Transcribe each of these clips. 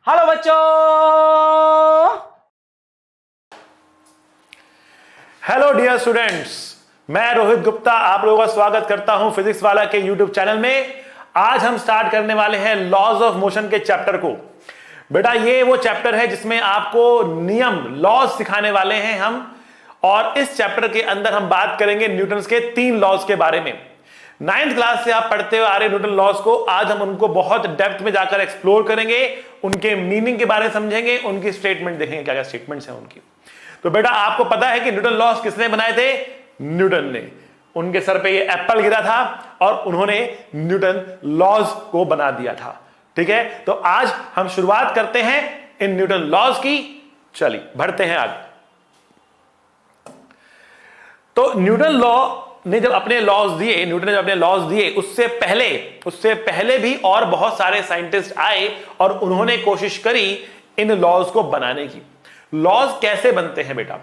Hello बच्चों। Hello dear students, मैं रोहित गुप्ता आप लोगों का स्वागत करता हूं फिजिक्स वाला के यूट्यूब चैनल में। आज हम स्टार्ट करने वाले हैं लॉज ऑफ मोशन के चैप्टर को। बेटा ये वो चैप्टर है जिसमें आपको नियम लॉज सिखाने वाले हैं हम, और इस चैप्टर के अंदर हम बात करेंगे न्यूटन्स के 3 लॉज के बारे में। 9th क्लास से आप पढ़ते हुए आ रहे न्यूटन लॉज को, आज हम उनको बहुत डेप्थ में जाकर एक्सप्लोर करेंगे, उनके मीनिंग के बारे में समझेंगे, उनकी स्टेटमेंट देखेंगे क्या क्या स्टेटमेंट्स हैं उनकी। तो बेटा आपको पता है कि न्यूटन लॉज किसने बनाए थे? न्यूटन ने। उनके सर पे ये एप्पल गिरा था और उन्होंने न्यूटन लॉज को बना दिया था। ठीक है, तो आज हम शुरुआत करते हैं इन न्यूटन लॉज की। चलिए बढ़ते हैं आगे। तो न्यूटन लॉ ने जब अपने लॉज दिए, न्यूटन ने जब अपने लॉज दिए, उससे पहले भी और बहुत सारे साइंटिस्ट आए और उन्होंने कोशिश करी इन लॉज को बनाने की। लॉज कैसे बनते हैं बेटा?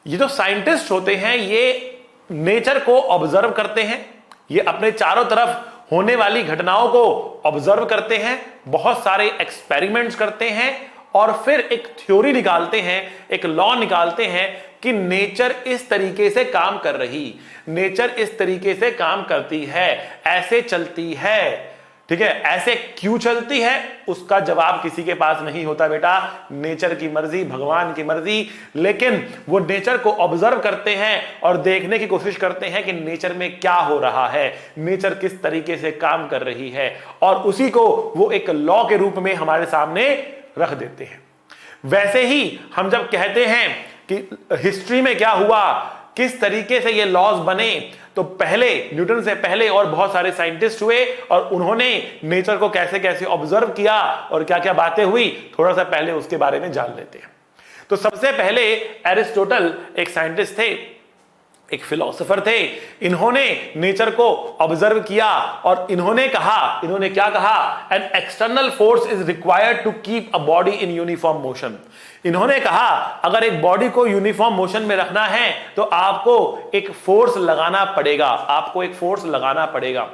ये जो साइंटिस्ट होते हैं ये नेचर को ऑब्जर्व करते हैं, ये अपने चारों तरफ होने वाली घटनाओं को ऑब्जर्व करते हैं, बहुत सारे एक्सपेरिमेंट्स करते हैं और फिर एक थ्योरी निकालते हैं, एक लॉ निकालते हैं कि नेचर इस तरीके से काम कर रही, नेचर इस तरीके से काम करती है, ऐसे चलती है। ठीक है, ऐसे क्यों चलती है उसका जवाब किसी के पास नहीं होता बेटा। नेचर की मर्जी, भगवान की मर्जी। लेकिन वो नेचर को ऑब्जर्व करते हैं और देखने की कोशिश करते हैं कि नेचर में क्या हो रहा है, नेचर किस तरीके से काम कर रही है, और उसी को वो एक लॉ के रूप में हमारे सामने रख देते हैं। वैसे ही हम जब कहते हैं कि हिस्ट्री में क्या हुआ, किस तरीके से ये लॉज बने, तो पहले न्यूटन से पहले और बहुत सारे साइंटिस्ट हुए और उन्होंने नेचर को कैसे कैसे ऑब्जर्व किया और क्या क्या बातें हुई, थोड़ा सा पहले उसके बारे में जान लेते हैं। तो सबसे पहले एरिस्टोटल एक साइंटिस्ट थे, एक फिलोसोफर थे। इन्होंने नेचर को ऑब्जर्व किया और इन्होंने क्या कहा? An external force is required to keep a body in uniform motion. इन्होंने कहा अगर एक बॉडी को यूनिफॉर्म मोशन में रखना है तो आपको एक फोर्स लगाना पड़ेगा,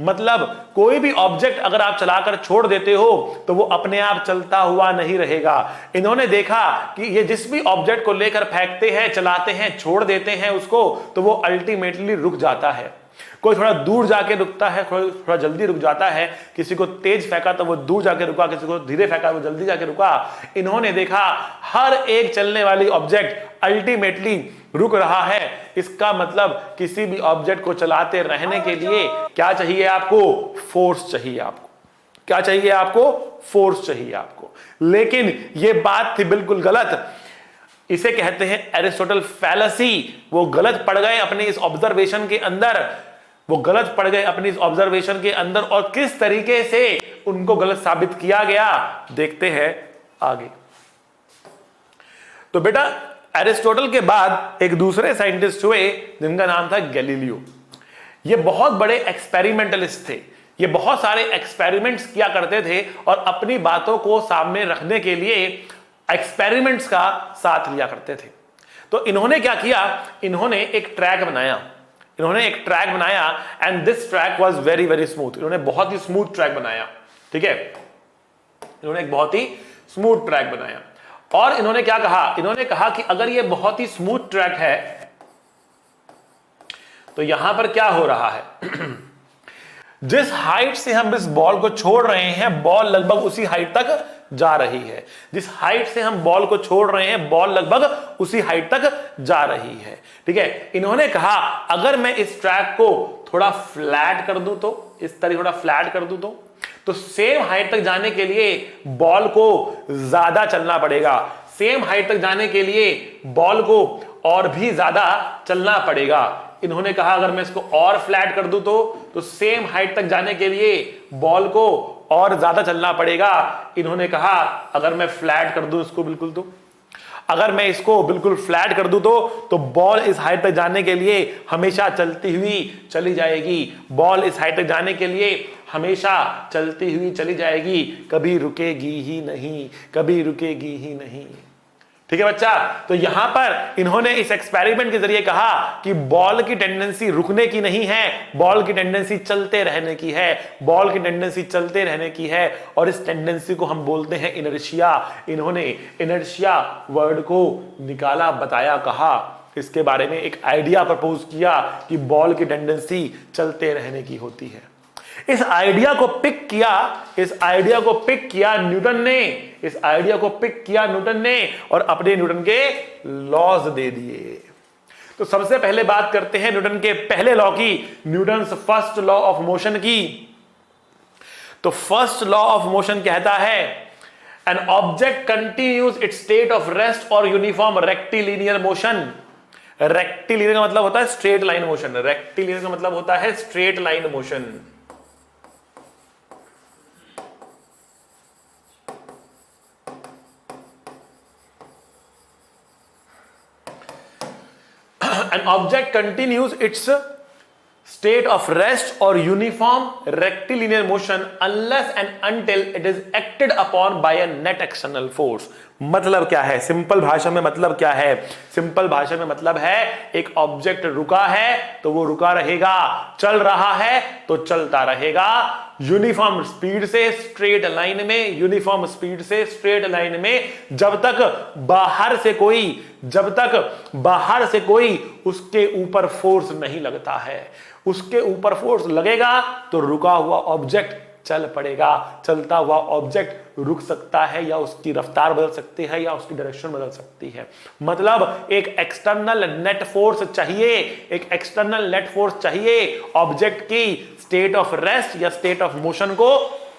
मतलब कोई भी ऑब्जेक्ट अगर आप चलाकर छोड़ देते हो तो वो अपने आप चलता हुआ नहीं रहेगा। इन्होंने देखा कि ये जिस भी ऑब्जेक्ट को लेकर फेंकते हैं, चलाते हैं, छोड़ देते हैं उसको, तो वो अल्टीमेटली रुक जाता है। कोई थोड़ा दूर जाके रुकता है, थोड़ा जल्दी रुक जाता है। किसी को तेज फेंका तो वो दूर जाके रुका, किसी को धीरे फेंका वो जल्दी जाके रुका। इन्होंने देखा हर एक चलने वाली ऑब्जेक्ट अल्टीमेटली रुक रहा है। इसका मतलब किसी भी ऑब्जेक्ट को चलाते रहने के लिए क्या चाहिए आपको? फोर्स चाहिए आपको। क्या चाहिए आपको? फोर्स चाहिए आपको। लेकिन यह बात थी बिल्कुल गलत। इसे कहते हैं एरिस्टोटल फैलेसी। वो गलत पड़ गए अपनी इस ऑब्जर्वेशन के अंदर, और किस तरीके से उनको गलत साबित किया गया देखते हैं आगे। तो बेटा एरिस्टोटल के बाद एक दूसरे साइंटिस्ट हुए जिनका नाम था गैलीलियो। ये बहुत बड़े एक्सपेरिमेंटलिस्ट थे, ये बहुत सारे एक्सपेरिमेंट्स किया करते थे और अपनी बातों को सामने रखने के लिए एक्सपेरिमेंट्स का साथ लिया करते थे। तो इन्होंने क्या किया? इन्होंने एक ट्रैक बनाया and this track was very very smooth. इन्होंने बहुत ही स्मूथ ट्रैक बनाया। ठीक है, इन्होंने एक बहुत ही स्मूथ ट्रैक बनाया और इन्होंने क्या कहा? इन्होंने कहा कि अगर ये बहुत ही स्मूथ ट्रैक है तो यहां पर क्या हो रहा है? जिस हाइट से हम इस बॉल को छोड़ रहे हैं, बॉल लगभग उसी हाइट तक जा रही है। जिस हाइट से हम बॉल को छोड़ रहे हैं, बॉल लगभग उसी हाइट तक जा रही है। ठीक है, इन्होंने कहा अगर मैं इस ट्रैक को थोड़ा फ्लैट कर दूं, तो इस तरह थोड़ा फ्लैट कर दूं तो सेम हाइट तक जाने के लिए बॉल को ज्यादा चलना पड़ेगा, सेम हाइट तक जाने के लिए बॉल को और भी ज्यादा चलना पड़ेगा। इन्होंने कहा अगर मैं इसको और फ्लैट कर दूं तो सेम हाइट तक जाने के लिए बॉल को और ज्यादा चलना पड़ेगा। इन्होंने कहा अगर मैं फ्लैट कर दूं इसको बिल्कुल, तो अगर मैं इसको बिल्कुल फ्लैट कर दूं तो बॉल इस हाइट तक जाने के लिए हमेशा चलती हुई चली जाएगी। बॉल इस हाइट तक जाने के लिए हमेशा चलती हुई चली जाएगी, कभी रुकेगी ही नहीं। ठीक है बच्चा। तो यहां पर इन्होंने इस एक्सपेरिमेंट के जरिए कहा कि बॉल की टेंडेंसी रुकने की नहीं है, बॉल की टेंडेंसी चलते रहने की है, बॉल की टेंडेंसी चलते रहने की है, और इस टेंडेंसी को हम बोलते हैं इनर्शिया। इन्होंने इनर्शिया वर्ड को निकाला, बताया, कहा, इसके बारे में एक आइडिया प्रपोज किया कि बॉल की टेंडेंसी चलते रहने की होती है। इस आइडिया को पिक किया न्यूटन ने और अपने न्यूटन के लॉज दे दिए। तो सबसे पहले बात करते हैं न्यूटन के पहले लॉ की, Newton's first law of motion की। तो फर्स्ट लॉ ऑफ मोशन कहता है an object continues it's state of rest और यूनिफॉर्म रेक्टिलिनियर मोशन। रेक्टिलिनियर का मतलब होता है स्ट्रेट लाइन मोशन, रेक्टिलिनियर का मतलब होता है straight line motion. An object continues its state of rest or uniform rectilinear motion unless and until it is acted upon by a net external force। मतलब क्या है सिंपल भाषा में? मतलब क्या है सिंपल भाषा में? मतलब है एक ऑब्जेक्ट रुका है तो वो रुका रहेगा, चल रहा है तो चलता रहेगा, यूनिफॉर्म स्पीड से स्ट्रेट लाइन में, यूनिफॉर्म स्पीड से स्ट्रेट लाइन में, जब तक बाहर से कोई उसके ऊपर फोर्स नहीं लगता है। उसके ऊपर फोर्स लगेगा तो रुका हुआ ऑब्जेक्ट चल पड़ेगा, चलता हुआ ऑब्जेक्ट रुक सकता है या उसकी रफ्तार बदल सकती है या उसकी डायरेक्शन बदल सकती है। मतलब एक एक्सटर्नल नेट फोर्स चाहिए ऑब्जेक्ट की स्टेट ऑफ रेस्ट या स्टेट ऑफ मोशन को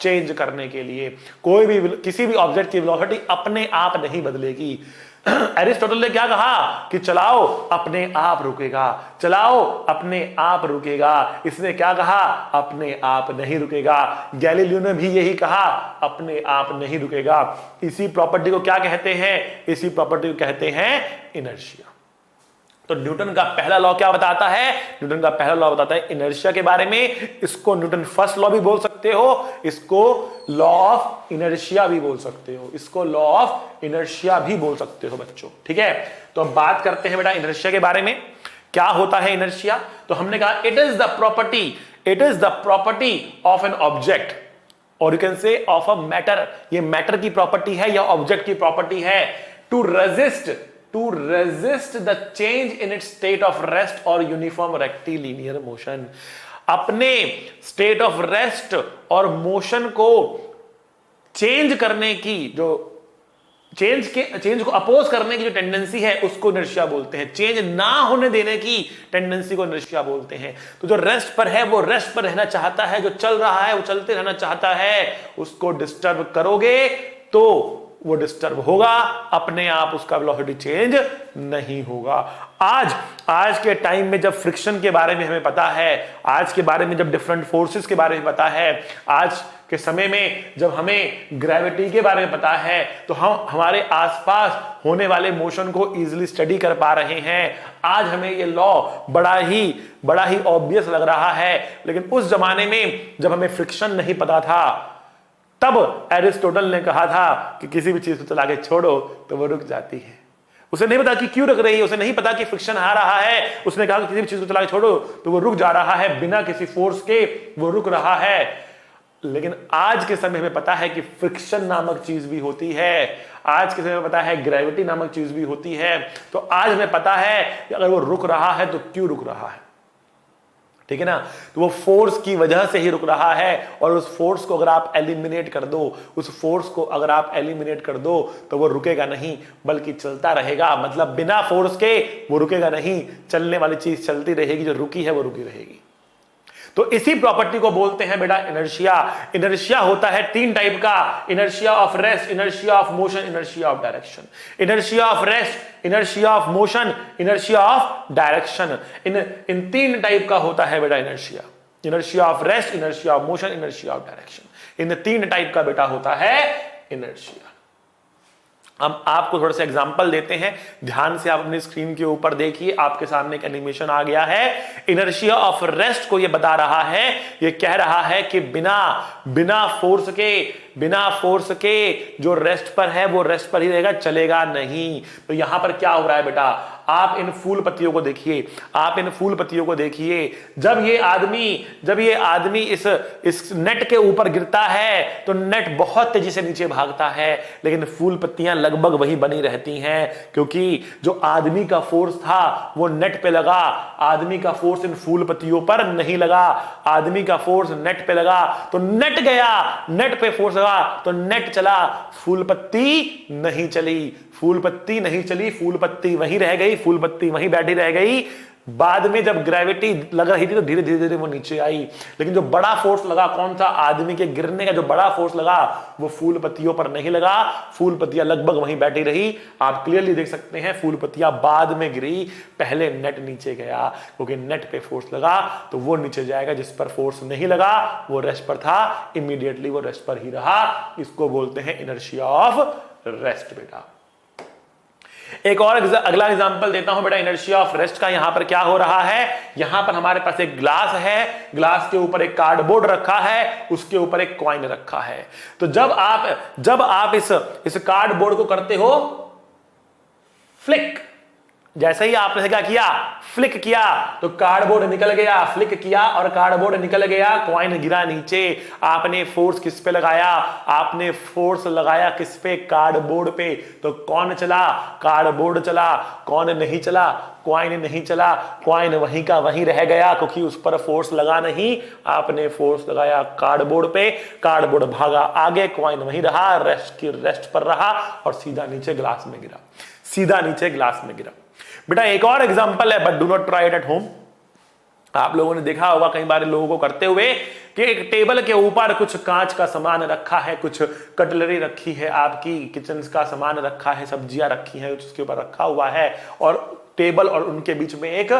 चेंज करने के लिए। किसी भी ऑब्जेक्ट की वेलोसिटी अपने आप नहीं बदलेगी। एरिस्टोटल ने क्या कहा कि चलाओ अपने आप रुकेगा, चलाओ अपने आप रुकेगा। इसने क्या कहा? अपने आप नहीं रुकेगा। गैलीलियो ने भी यही कहा, अपने आप नहीं रुकेगा। इसी प्रॉपर्टी को क्या कहते हैं? इसी प्रॉपर्टी को कहते हैं इनर्शिया। तो न्यूटन का पहला लॉ क्या बताता है? न्यूटन का पहला लॉ बताता है इनर्शिया के बारे में। इसको न्यूटन फर्स्ट लॉ भी बोल सकते हो, इसको लॉ ऑफ इनर्शिया भी बोल सकते हो, इसको लॉ ऑफ इनर्शिया भी बोल सकते हो बच्चों। ठीक है, तो अब बात करते हैं बेटा इनर्शिया के बारे में। क्या होता है इनर्शिया? तो हमने कहा it is the property of an object और you can say of a matter. ये मैटर की प्रॉपर्टी है या ऑब्जेक्ट की प्रॉपर्टी है to resist the change in its state of rest or uniform rectilinear motion। अपने स्टेट ऑफ रेस्ट और motion को चेंज करने की जो चेंज को अपोज करने की जो टेंडेंसी है उसको इनर्शिया बोलते हैं। चेंज ना होने देने की टेंडेंसी को इनर्शिया बोलते हैं। तो जो रेस्ट पर है वो रेस्ट पर रहना चाहता है, जो चल रहा है वो चलते रहना चाहता है। उसको डिस्टर्ब करोगे तो वो डिस्टर्ब होगा, अपने आप उसका वेलोसिटी चेंज नहीं होगा। आज के टाइम में जब फ्रिक्शन के बारे में हमें पता है, आज के बारे में जब डिफरेंट फोर्सेस के बारे में पता है, आज के समय में जब हमें ग्रेविटी के बारे में पता है, तो हम हमारे आसपास होने वाले मोशन को इजीली स्टडी कर पा रहे हैं। आज हमें ये लॉ बड़ा ही ऑब्वियस लग रहा है, लेकिन उस जमाने में जब हमें फ्रिक्शन नहीं पता था तब एरिस्टोटल ने कहा था कि किसी भी चीज को चला के छोड़ो तो वो रुक जाती है। उसे नहीं पता कि क्यों रुक रही है, उसे नहीं पता कि फ्रिक्शन आ रहा है। उसने कहा कि किसी भी चीज को चला के छोड़ो तो वो रुक जा रहा है, बिना किसी फोर्स के वो रुक रहा है। लेकिन आज के समय में पता है कि फ्रिक्शन नामक चीज भी होती है, आज के समय में पता है ग्रेविटी नामक चीज भी होती है। तो आज हमें पता है कि अगर वो रुक रहा है तो क्यों रुक रहा है। ठीक है ना, तो वो फोर्स की वजह से ही रुक रहा है, और उस फोर्स को अगर आप एलिमिनेट कर दो तो वो रुकेगा नहीं बल्कि चलता रहेगा। मतलब बिना फोर्स के वो रुकेगा नहीं, चलने वाली चीज चलती रहेगी, जो रुकी है वो रुकी रहेगी। तो इसी प्रॉपर्टी को बोलते हैं बेटा इनर्शिया। इनर्शिया होता है 3 टाइप का, inertia of rest, inertia of motion, inertia of direction. Inertia of rest, inertia of motion, inertia of direction, in 3 type का होता है बेटा inertia. Inertia of rest, inertia of motion, inertia of direction, in 3 type का बेटा होता है inertia. हम आपको थोड़ा सा एग्जांपल देते हैं, ध्यान से आप अपनी स्क्रीन के ऊपर देखिए, आपके सामने एक एनिमेशन आ गया है। इनर्शिया ऑफ रेस्ट को ये बता रहा है, ये कह रहा है कि बिना फोर्स के बिना फोर्स के जो रेस्ट पर है वो रेस्ट पर ही रहेगा, चलेगा नहीं। तो यहां पर क्या हो रहा है बेटा, आप इन फूल पत्तियों को देखिए, आप इन फूल पत्तियों को देखिए। जब ये आदमी इस नेट के ऊपर गिरता है तो नेट बहुत तेजी से नीचे भागता है, लेकिन फूल पत्तियां लगभग वही बनी रहती हैं, क्योंकि जो आदमी का फोर्स था वो नेट पे लगा, आदमी का फोर्स इन फूल पत्तियों पर नहीं लगा। आदमी का फोर्स नेट पे लगा तो नेट गया, नेट पे फोर्स लगा तो नेट चला, फूल पत्ती नहीं चली, फूल पत्ती नहीं चली, फूल पत्ती वहीं रह गई, फूल पत्ती वहीं बैठी रह गई। बाद में जब ग्रेविटी लग रही थी तो धीरे धीरे धीरे वो नीचे आई, लेकिन जो बड़ा फोर्स लगा कौन सा, आदमी के गिरने का जो बड़ा फोर्स लगा वो फूल पत्तियों पर नहीं लगा, फूल पत्तियां लगभग वहीं बैठी रही। आप क्लियरली देख सकते हैं फूल पत्तियां बाद में गिरी, पहले नेट नीचे गया, क्योंकि नेट पे फोर्स लगा तो वो नीचे जाएगा, जिस पर फोर्स नहीं लगा वो रेस्ट पर था, इमीडिएटली वो रेस्ट पर ही रहा। इसको बोलते हैं इनर्शिया ऑफ रेस्ट बेटा। एक और अगला एग्जांपल देता हूं बेटा इनर्शिया ऑफ रेस्ट का। यहां पर क्या हो रहा है, यहां पर हमारे पास एक ग्लास है, ग्लास के ऊपर एक कार्डबोर्ड रखा है, उसके ऊपर एक कॉइन रखा है। तो जब आप इस कार्डबोर्ड को करते हो फ्लिक, जैसे ही आपने क्या किया, फ्लिक किया तो कार्डबोर्ड निकल गया, फ्लिक किया और कार्डबोर्ड निकल गया, कॉइन गिरा नीचे। आपने फोर्स किस पे लगाया, आपने फोर्स लगाया किस पे, कार्डबोर्ड पे। तो कौन चला, कार्डबोर्ड चला, कौन नहीं चला, कॉइन नहीं चला, कॉइन वहीं का वहीं रह गया, क्योंकि उस पर फोर्स लगा नहीं। आपने फोर्स लगाया कार्डबोर्ड पे, कार्डबोर्ड भागा आगे, कॉइन वहीं रहा, रेस्ट पर रहा और सीधा नीचे ग्लास में गिरा, सीधा नीचे ग्लास में गिरा। बेटा एक और एग्जांपल है, but do not try it at home. आप लोगों ने देखा होगा कई बार लोगों को करते हुए कि एक टेबल के ऊपर कुछ कांच का सामान रखा है, कुछ कटलरी रखी है, आपकी किचन का सामान रखा है, सब्जियां रखी हैं, उसके ऊपर रखा हुआ है, और टेबल और उनके बीच में एक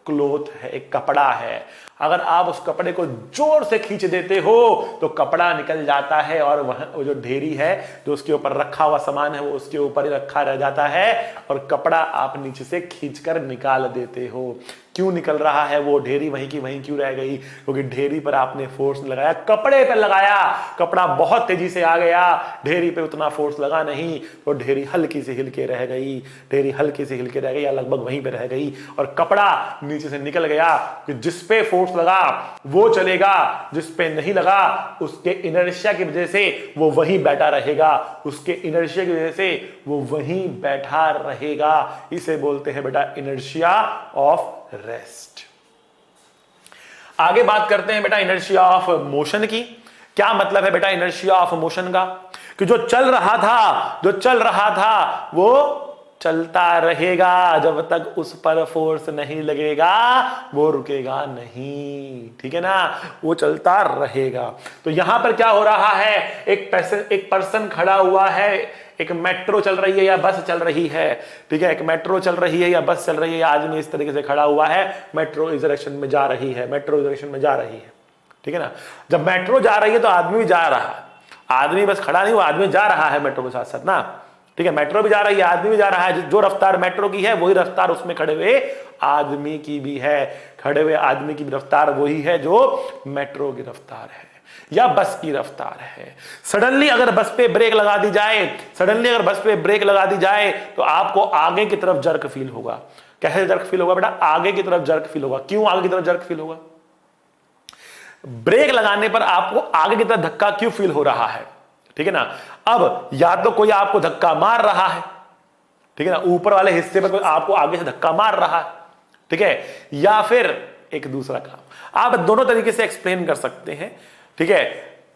क्लॉथ है, एक कपड़ा है। अगर आप उस कपड़े को जोर से खींच देते हो तो कपड़ा निकल जाता है और वह जो ढेरी है जो उसके ऊपर रखा हुआ सामान है वो उसके ऊपर ही रखा रह जाता है और कपड़ा आप नीचे से खींचकर निकाल देते हो। क्यों निकल रहा है, वो ढेरी वहीं की वहीं क्यों रह गई, क्योंकि ढेरी पर आपने फोर्स लगाया, कपड़े पर लगाया, कपड़ा बहुत तेजी से आ गया, ढेरी पे उतना फोर्स लगा नहीं तो ढेरी हल्की से हिल के रह गई, ढेरी हल्की से हिल के रह गई या लगभग वहीं पे रह गई और कपड़ा नीचे से निकल गया। कि जिस पे फोर्स लगा वो चलेगा, जिस पे नहीं लगा उसके इनर्शिया की वजह से वो वहीं बैठा रहेगा, उसके इनर्शिया की वजह से वो वहीं बैठा रहेगा। इसे बोलते हैं बेटा इनर्शिया ऑफ रेस्ट। आगे बात करते हैं बेटा इनर्शिया ऑफ मोशन की। क्या मतलब है बेटा इनर्शिया ऑफ मोशन का, कि जो चल रहा था वो चलता रहेगा, जब तक उस पर फोर्स नहीं लगेगा वो रुकेगा नहीं, ठीक है ना, वो चलता रहेगा। तो यहां पर क्या हो रहा है, एक पर्सन खड़ा हुआ है, एक मेट्रो चल रही है या बस चल रही है, ठीक है, एक मेट्रो चल रही है या बस चल रही है, आदमी इस तरीके से खड़ा हुआ है, मेट्रो इस डायरेक्शन में जा रही है, मेट्रो इस डायरेक्शन में जा रही है, ठीक है ना। जब मेट्रो जा रही है तो आदमी भी जा रहा है, आदमी बस खड़ा नहीं हुआ, आदमी जा रहा है मेट्रो के साथ साथ ना, ठीक है, मेट्रो भी जा रही है, आदमी भी जा रहा है। जो रफ्तार मेट्रो की है वही रफ्तार उसमें खड़े हुए आदमी की भी है, खड़े हुए आदमी की रफ्तार वही है जो मेट्रो की रफ्तार है या बस की रफ्तार है। सडनली अगर बस पे ब्रेक लगा दी जाए, तो आपको आगे की तरफ जर्क फील होगा। कैसे जर्क फील होगा बेटा, आगे की तरफ जर्क फील होगा। क्यों आगे की तरफ जर्क फील होगा, ब्रेक लगाने पर आपको आगे की तरफ धक्का क्यों फील हो रहा है, ठीक है ना। अब या तो कोई आपको धक्का मार रहा है, ठीक है ना, ऊपर वाले हिस्से पर कोई आपको आगे से धक्का मार रहा है, ठीक है, या फिर एक दूसरा काम। आप दोनों तरीके से एक्सप्लेन कर सकते हैं, ठीक है।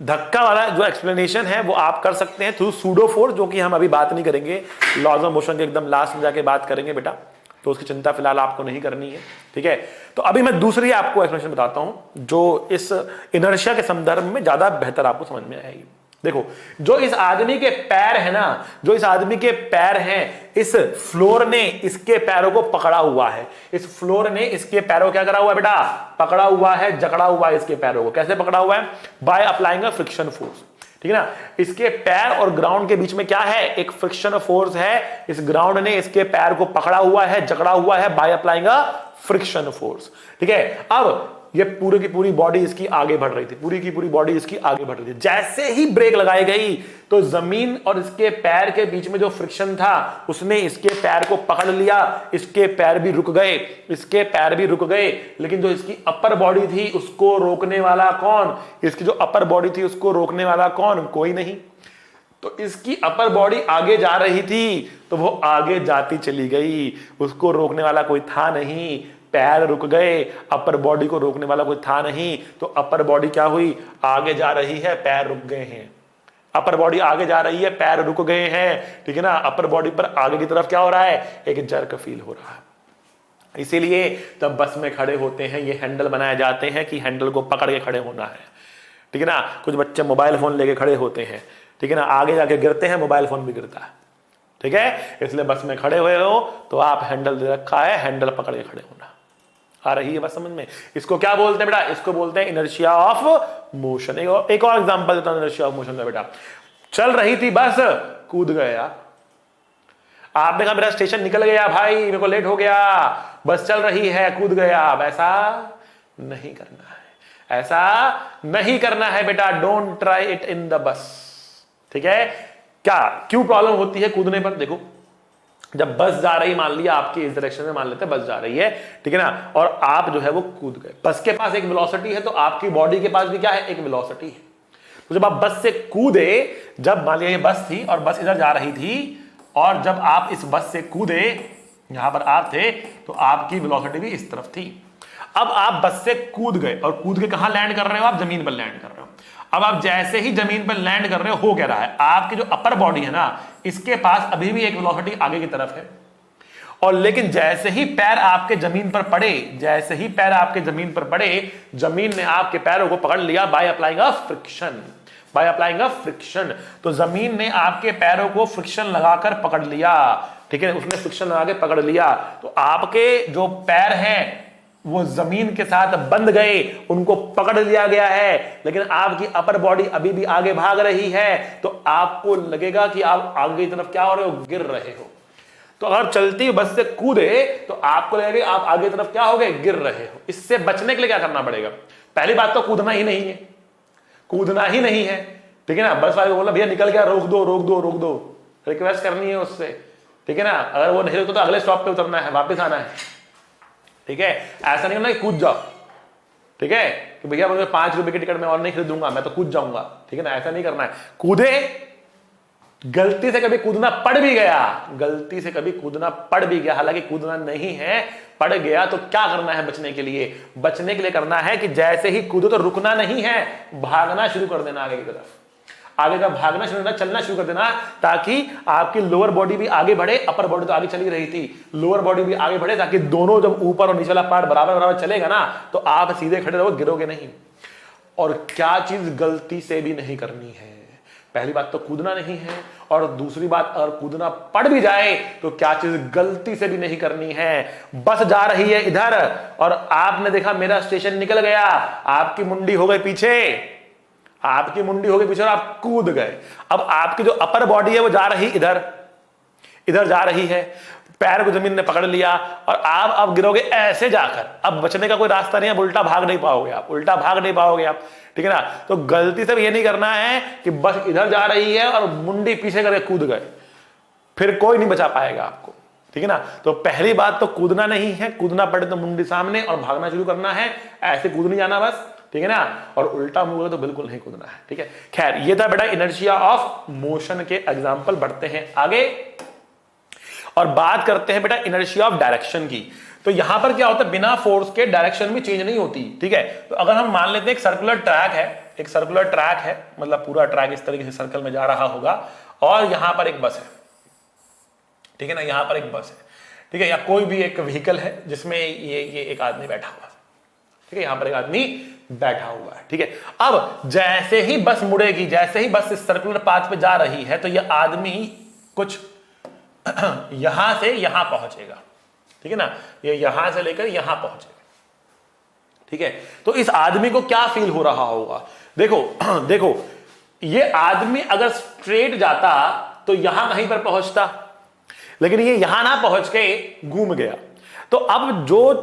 धक्का वाला जो एक्सप्लेनेशन है वो आप कर सकते हैं थ्रू सूडो फोर्स, जो कि हम अभी बात नहीं करेंगे, लॉज ऑफ मोशन के एकदम लास्ट में जाके बात करेंगे बेटा, तो उसकी चिंता फिलहाल आपको नहीं करनी है, ठीक है। तो अभी मैं दूसरी आपको एक्सप्लेनेशन बताता हूं जो इस इनर्शिया के संदर्भ में ज्यादा बेहतर आपको समझ में आएगी। देखो, जो इस आदमी के पैर है ना, जो इस आदमी के पैर हैं, इस फ्लोर ने इसके पैरों को पकड़ा हुआ है, इस फ्लोर ने इसके पैरों को क्या करा हुआ है बेटा, पकड़ा हुआ है, जकड़ा हुआ है इसके पैरों को। कैसे पकड़ा हुआ है, by applying a friction force, ठीक है ना। इसके पैर और ग्राउंड के बीच में क्या है, एक फ्रिक्शन फोर्स है, इस ग्राउंड ने इसके पैर को पकड़ा हुआ है, जकड़ा हुआ है, by applying a friction force, ठीक है। अब ये पूरी की पूरी बॉडी इसकी आगे बढ़ रही थी, पूरी की पूरी बॉडी इसकी आगे बढ़ रही थी। जैसे ही ब्रेक लगाई गई तो जमीन और इसके पैर के बीच में जो फ्रिक्शन था उसने इसके पैर को पकड़ लिया, इसके पैर भी रुक गए, इसके पैर भी रुक गए। लेकिन जो इसकी अपर बॉडी थी उसको रोकने वाला कौन? इसकी जो अपर बॉडी थी उसको रोकने वाला कौन? कोई नहीं। तो इसकी अपर बॉडी आगे जा रही थी तो वो आगे जाती चली गई, उसको रोकने वाला कोई था नहीं। पैर रुक गए, अपर बॉडी को रोकने वाला कोई था नहीं, तो अपर बॉडी क्या हुई? आगे जा रही है, पैर रुक गए हैं। अपर बॉडी आगे जा रही है, पैर रुक गए हैं, ठीक है ना। अपर बॉडी पर आगे की तरफ क्या हो रहा है? एक जर्क फील हो रहा है। इसीलिए जब बस में खड़े होते हैं ये हैंडल बनाए जाते हैं कि हैंडल को पकड़ के खड़े होना है, ठीक है ना। कुछ बच्चे मोबाइल फोन लेके खड़े होते हैं, ठीक है ना, आगे जाके गिरते हैं, मोबाइल फोन भी गिरता है, ठीक है। इसलिए बस में खड़े हुए हो तो आप हैंडल दे रखा है, हैंडल पकड़ के खड़े होना। आ रही है बात समझ में? इसको क्या बोलते हैं बेटा? इसको बोलते हैं इनर्शिया ऑफ मोशन। एक और एग्जांपल देता हूं इनर्शिया ऑफ मोशन का बेटा। चल रही थी बस, कूद गया। आपने कहा मेरा स्टेशन निकल गया भाई, मेरे को लेट हो गया, बस चल रही है, कूद गया। वैसा नहीं करना है, ऐसा नहीं करना है बेटा। Don't try it in the bus, ठीक है। क्या क्यों प्रॉब्लम होती है कूदने पर? देखो, जब बस जा रही, मान लिया आपकी इस डायरेक्शन में, मान लेते हैं बस जा रही है, ठीक है ना, और आप जो है वो कूद गए। बस के पास एक वेलोसिटी है तो आपकी बॉडी के पास भी क्या है? एक वेलोसिटी है। तो जब आप बस से कूदे, जब मान लिया ये बस थी और बस इधर जा रही थी, और जब आप इस बस से कूदे, यहां पर आप थे, तो आपकी वेलोसिटी भी इस तरफ थी। अब आप बस से कूद गए और कूद के कहां लैंड कर रहे हो? आप जमीन पर लैंड कर रहे हो। अब आप जैसे ही जमीन पर लैंड कर रहे हो क्या रहा है? आपकी जो अपर बॉडी है ना, इसके पास अभी भी एक वेलोसिटी आगे की तरफ है, और लेकिन जैसे ही पैर आपके जमीन पर पड़े, जैसे ही पैर आपके जमीन पर पड़े, जमीन ने आपके पैरों को पकड़ लिया by applying a friction, by applying a friction. तो जमीन ने आपके पैरों को फ्रिक्शन लगाकर पकड़ लिया, ठीक है, उसने फ्रिक्शन लगा के पकड़ लिया। तो आपके जो पैर हैं वो जमीन के साथ बंध गए, उनको पकड़ लिया गया है, लेकिन आपकी अपर बॉडी अभी भी आगे भाग रही है। तो आपको लगेगा कि आप आगे की तरफ क्या हो रहे हो? गिर रहे हो। तो अगर चलती बस से कूदे तो आपको लगेगा आप आगे की तरफ क्या हो गए? गिर रहे हो। इससे बचने के लिए क्या करना पड़ेगा? पहली बात तो कूदना ही नहीं है, कूदना ही नहीं है, ठीक है ना। बस वाले को बोला भैया निकल गया, रोक दो रोक दो रोक दो, रिक्वेस्ट करनी है उससे, ठीक है ना। अगर वो नहीं रोकता तो अगले स्टॉप पे उतरना है, वापस आना है, ठीक है। ऐसा नहीं करना कि कूद जाओ, ठीक है, कि भैया मुझे 5 रुपए की टिकट में और नहीं खरीदूंगा, मैं तो कूद जाऊंगा, ठीक है ना। ऐसा नहीं करना है। कूदे, गलती से कभी कूदना पड़ भी गया, गलती से कभी कूदना पड़ भी गया, हालांकि कूदना नहीं है, पड़ गया, तो क्या करना है बचने के लिए? बचने के लिए करना है कि जैसे ही कूदो तो रुकना नहीं है, भागना शुरू कर देना आगे की तरफ। आगे का भागना शुरू करना, चलना शुरू कर देना, ताकि आपकी लोअर बॉडी भी आगे बढ़े। अपर बॉडी तो आगे चली रही थी, लोअर बॉडी भी आगे बढ़े, ताकि दोनों जब ऊपर और नीचे वाला पार्ट बराबर बराबर चलेगा ना, तो आप सीधे खड़े रहो, गिरोगे नहीं। और क्या चीज गलती से भी नहीं करनी है? पहली बात तो कूदना नहीं है, और दूसरी बात अगर कूदना पड़ भी जाए तो क्या चीज गलती से भी नहीं करनी है? बस जा रही है इधर और आपने देखा मेरा स्टेशन निकल गया, आपकी मुंडी हो गई पीछे, आपकी मुंडी हो गई पीछे और आप कूद गए। अब आपकी जो अपर बॉडी है वो जा रही इधर, इधर जा रही है, पैर को जमीन ने पकड़ लिया और आप अब गिरोगे ऐसे जाकर। अब बचने का कोई रास्ता नहीं है, उल्टा भाग नहीं पाओगे आप, उल्टा भाग नहीं पाओगे आप, ठीक है ना। तो गलती से भी ये नहीं करना है कि बस इधर जा रही है और मुंडी पीछे करके कूद गए, फिर कोई नहीं बचा पाएगा आपको, ठीक है ना। तो पहली बात तो कूदना नहीं है, कूदना पड़े तो मुंडी सामने और भागना शुरू करना है, ऐसे कूद नहीं जाना बस, ठीक है ना। और उल्टा मुंह तो बिल्कुल नहीं कूदना है, ठीक है। खैर ये था बेटा इनर्शिया ऑफ मोशन के एग्जांपल। बढ़ते हैं आगे और बात करते हैं बेटा इनर्शिया ऑफ डायरेक्शन की। तो यहां पर क्या होता है, बिना फोर्स के डायरेक्शन भी चेंज नहीं होती, ठीक है। तो अगर हम मान लेते हैं एक सर्कुलर ट्रैक है, एक सर्कुलर ट्रैक है, मतलब पूरा ट्रैक इस तरीके से सर्कल में जा रहा होगा, और यहां पर एक बस है, ठीक है ना, यहां पर एक बस है, ठीक है, या कोई भी एक व्हीकल है जिसमें ये एक आदमी बैठा हुआ है, ठीक है, यहां पर एक आदमी बैठा हुआ है, ठीक है। अब जैसे ही बस मुड़ेगी, जैसे ही बस इस सर्कुलर पाथ पे जा रही है, तो ये आदमी कुछ यहां से यहां पहुंचेगा, ठीक है ना, ये यहां से लेकर यहां पहुंचेगा, ठीक है। तो इस आदमी को क्या फील हो रहा होगा? देखो देखो, ये आदमी अगर स्ट्रेट जाता तो यहां कहीं पर पहुंचता, लेकिन ये यहां ना पहुंच के घूम गया। तो अब जो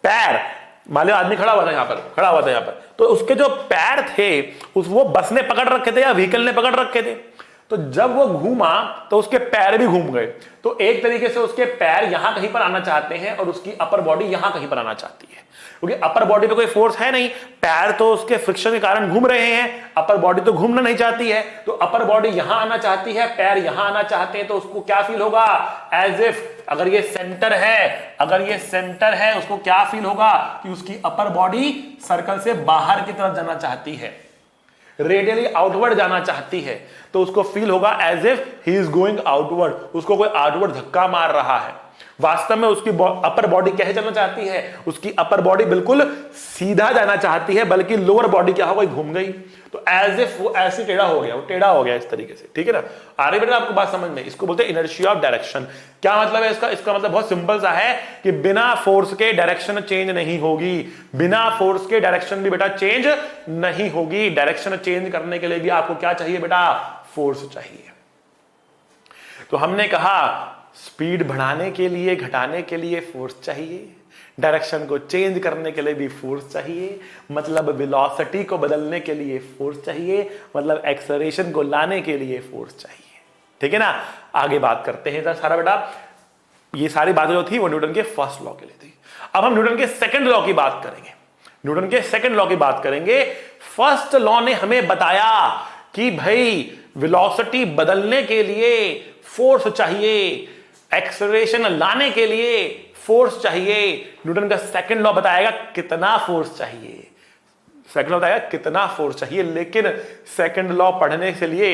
पैर मान लो आदमी खड़ा हुआ था यहाँ पर, खड़ा हुआ था यहाँ पर, तो उसके जो पैर थे उस वो बस ने पकड़ रखे थे या व्हीकल ने पकड़ रखे थे, तो जब वो घूमा तो उसके पैर भी घूम गए। तो एक तरीके से उसके पैर यहां कहीं पर आना चाहते हैं और उसकी अपर बॉडी यहां कहीं पर आना चाहती है, क्योंकि अपर बॉडी पे कोई फोर्स है नहीं, पैर तो उसके फ्रिक्शन के कारण घूम रहे हैं, अपर बॉडी तो घूमना नहीं चाहती है। तो अपर बॉडी यहां आना चाहती है, पैर यहां आना चाहते हैं, तो उसको क्या फील होगा, एज इफ अगर ये सेंटर है, अगर ये सेंटर है, उसको क्या फील होगा कि उसकी अपर बॉडी सर्कल से बाहर की तरफ जाना चाहती है, रेडियली आउटवर्ड जाना चाहती है, तो उसको फील होगा as if he is going outward, उसको कोई आउटवर्ड धक्का मार रहा है। वास्तव में उसकी अपर बॉडी कैसे चलना चाहती है, उसकी अपर बॉडी बिल्कुल सीधा जाना चाहती है, बल्कि लोअर बॉडी क्या हो गई, घूम गई। तो एज इफ वो ऐसे टेढ़ा हो गया, वो टेढ़ा हो गया इस तरीके से, ठीक है ना। आ रही बेटा आपको बात समझ में, इसको बोलते हैं इनर्शिया ऑफ डायरेक्शन। क्या मतलब है इसका, इसका मतलब बहुत सिंपल सा है कि बिना फोर्स के डायरेक्शन चेंज नहीं होगी, बिना फोर्स के डायरेक्शन भी बेटा चेंज नहीं होगी। डायरेक्शन चेंज करने के लिए भी आपको क्या चाहिए बेटा, फोर्स चाहिए। तो हमने कहा स्पीड बढ़ाने के लिए, घटाने के लिए फोर्स चाहिए, डायरेक्शन को चेंज करने के लिए भी फोर्स चाहिए, मतलब वेलोसिटी को बदलने के लिए फोर्स चाहिए, मतलब एक्सेलरेशन को लाने के लिए फोर्स चाहिए, ठीक है ना। आगे बात करते हैं सारा बेटा, ये सारी बातें जो थी वो न्यूटन के फर्स्ट लॉ के लिए थी। अब हम न्यूटन के सेकंड लॉ की बात करेंगे, न्यूटन के सेकंड लॉ की बात करेंगे। फर्स्ट लॉ ने हमें बताया कि भाई वेलोसिटी बदलने के लिए फोर्स चाहिए, एक्सेलरेशन लाने के लिए फोर्स चाहिए। न्यूटन का सेकंड लॉ बताएगा कितना फोर्स चाहिए, सेकंड लॉ बताएगा कितना फोर्स चाहिए। लेकिन सेकंड लॉ पढ़ने के लिए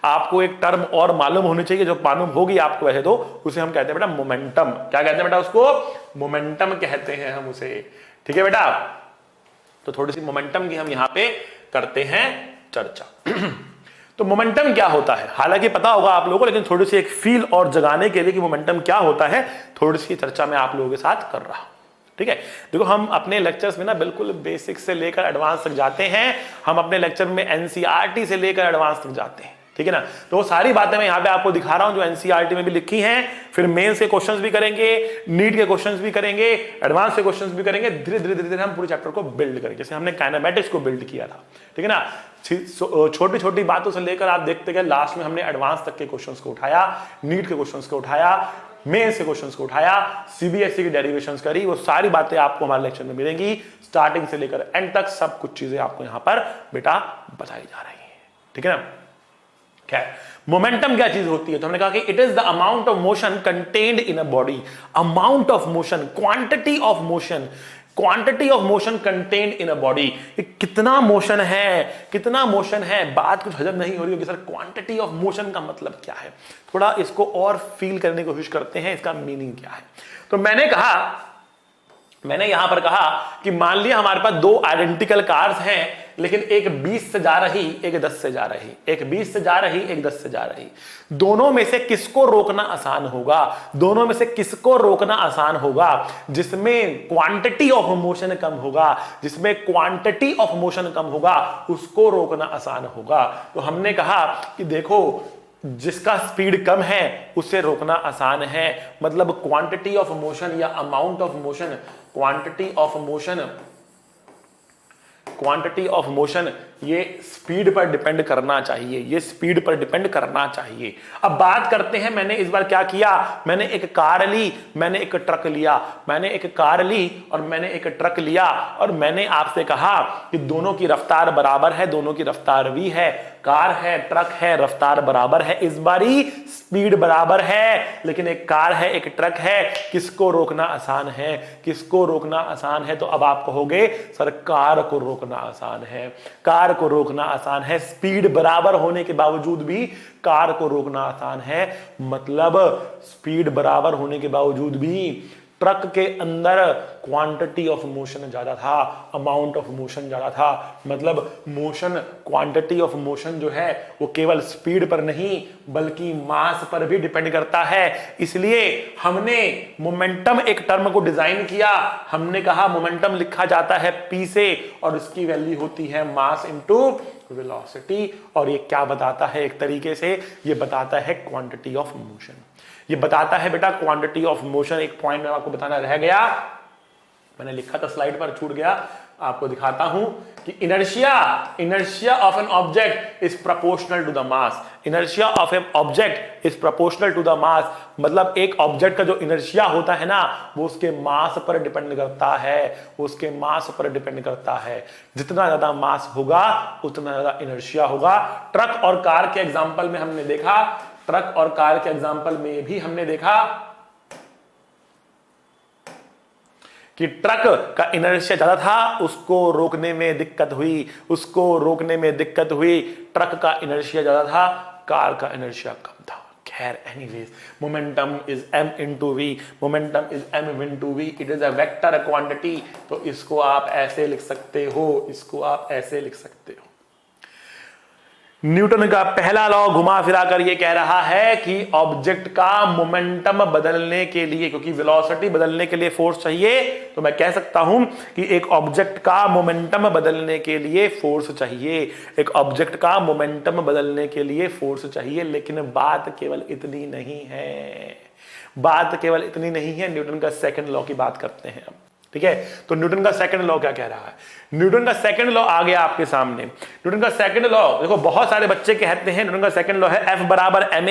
आपको एक टर्म और मालूम होनी चाहिए, जो मालूम होगी आपको वैसे तो, उसे हम कहते हैं बेटा मोमेंटम। क्या कहते हैं बेटा उसको, मोमेंटम कहते हैं हम उसे, ठीक है बेटा। तो थोड़ी सी मोमेंटम की हम यहां पे करते हैं चर्चा। तो मोमेंटम क्या होता है, हालांकि पता होगा आप लोगों को, लेकिन थोड़ी सी एक फील और जगाने के लिए कि मोमेंटम क्या होता है, थोड़ी सी चर्चा मैं आप लोगों के साथ कर रहा हूं, ठीक है। देखो हम अपने लेक्चर्स में ना बिल्कुल बेसिक से लेकर एडवांस तक जाते हैं, हम अपने लेक्चर में एनसीईआरटी से लेकर एडवांस तक जाते हैं, ठीक है ना। तो वो सारी बातें मैं यहाँ पे आपको दिखा रहा हूं जो एनसीईआरटी में भी लिखी हैं, फिर मेंस के क्वेश्चंस भी करेंगे, नीट के क्वेश्चंस भी करेंगे, एडवांस के क्वेश्चंस भी करेंगे। धीरे धीरे धीरे धीरे हम पूरे चैप्टर को बिल्ड करेंगे, जैसे हमने काइनेमैटिक्स को बिल्ड किया था, ठीक है ना। छोटी छोटी बातों से लेकर आप देखते गए, लास्ट में हमने एडवांस तक के क्वेश्चंस को उठाया, नीट के क्वेश्चंस को उठाया, मेंस के क्वेश्चंस को उठाया, सीबीएसई की डेरिवेशंस करी। वो सारी बातें आपको हमारे लेक्चर में मिलेंगी, स्टार्टिंग से लेकर एंड तक सब कुछ चीजें आपको यहां पर बेटा बताई जा रही है, ठीक है ना। खैर, मोमेंटम क्या चीज होती है, तो हमने कहा कि it is the amount of motion contained in a body, amount of motion, quantity of motion, quantity of motion contained in a body. कितना मोशन है, कितना मोशन है, बात कुछ हजम नहीं हो रही होगी सर, क्वांटिटी ऑफ मोशन का मतलब क्या है, थोड़ा इसको और फील करने की कोशिश करते हैं, इसका मीनिंग क्या है। तो मैंने यहां पर कहा कि मान लिया हमारे पास दो आइडेंटिकल कार्स हैं, लेकिन एक 20 से जा रही, एक 10 से जा रही, एक 20 से जा रही, एक 10 से जा रही। दोनों में से किसको रोकना आसान होगा, दोनों में से किसको रोकना आसान होगा, जिसमें क्वांटिटी ऑफ मोशन कम होगा, जिसमें क्वांटिटी ऑफ मोशन कम होगा, उसको रोकना आसान होगा। तो हमने कहा कि देखो जिसका स्पीड कम है उसे रोकना आसान है, मतलब क्वांटिटी ऑफ मोशन या amount of motion, quantity of motion, quantity of motion ये स्पीड पर डिपेंड करना चाहिए, ये स्पीड पर डिपेंड करना चाहिए। अब बात करते हैं, मैंने इस बार क्या किया, मैंने एक कार ली, मैंने एक ट्रक लिया, मैंने एक कार ली और मैंने एक ट्रक लिया, और मैंने आपसे कहा कि दोनों की रफ्तार बराबर है, दोनों की रफ्तार v है, कार है, ट्रक है, रफ्तार बराबर है, इस बारी स्पीड बराबर है, लेकिन एक कार है, एक ट्रक है, किसको रोकना आसान है, किसको रोकना आसान है। तो अब आप कहोगे सर कार को रोकना आसान है, कार को रोकना आसान है, स्पीड बराबर होने के बावजूद भी कार को रोकना आसान है, मतलब स्पीड बराबर होने के बावजूद भी ट्रक के अंदर क्वांटिटी ऑफ मोशन ज्यादा था, अमाउंट ऑफ मोशन ज्यादा था, मतलब मोशन, क्वांटिटी ऑफ मोशन जो है वो केवल स्पीड पर नहीं बल्कि मास पर भी डिपेंड करता है। इसलिए हमने मोमेंटम एक टर्म को डिजाइन किया, हमने कहा मोमेंटम लिखा जाता है p से और इसकी वैल्यू होती है मास इनटू वेलोसिटी, और ये क्या बताता है, एक तरीके से ये बताता है क्वांटिटी ऑफ मोशन, ये बताता है बेटा क्वांटिटी ऑफ मोशन। एक पॉइंट में आपको बताना रह गया मैंने लिखा था स्लाइड पर, छूट गया, आपको दिखाता हूं कि inertia of an object is proportional to the mass. Inertia of an object is proportional to the mass, मतलब एक ऑब्जेक्ट का जो इनर्शिया होता है ना, वो उसके मास पर डिपेंड करता है, वो उसके मास पर डिपेंड करता है। जितना ज्यादा मास होगा उतना ज्यादा इनर्शिया होगा। ट्रक और कार के एग्जांपल में हमने देखा, ट्रक और कार के एग्जांपल में भी हमने देखा कि ट्रक का इनर्शिया ज्यादा था, उसको रोकने में दिक्कत हुई, ट्रक का इनर्शिया ज्यादा था, कार का इनर्शिया कम था। खैर, anyways, momentum is m into v, momentum is m into v, it is a vector quantity. तो इसको आप ऐसे लिख सकते हो, न्यूटन का पहला लॉ घुमा फिरा कर यह कह रहा है कि ऑब्जेक्ट का मोमेंटम बदलने के लिए, क्योंकि वेलोसिटी बदलने के लिए फोर्स चाहिए, तो मैं कह सकता हूं कि एक ऑब्जेक्ट का मोमेंटम बदलने के लिए फोर्स चाहिए, लेकिन बात केवल इतनी नहीं है, न्यूटन का सेकंड लॉ की बात करते हैं अब। ठीक है, तो न्यूटन का सेकंड लॉ क्या कह रहा है? न्यूटन का सेकंड लॉ आ गया आपके सामने। न्यूटन का सेकंड लॉ देखो, बहुत सारे बच्चे कहते हैं न्यूटन का सेकंड लॉ है F बराबर ma।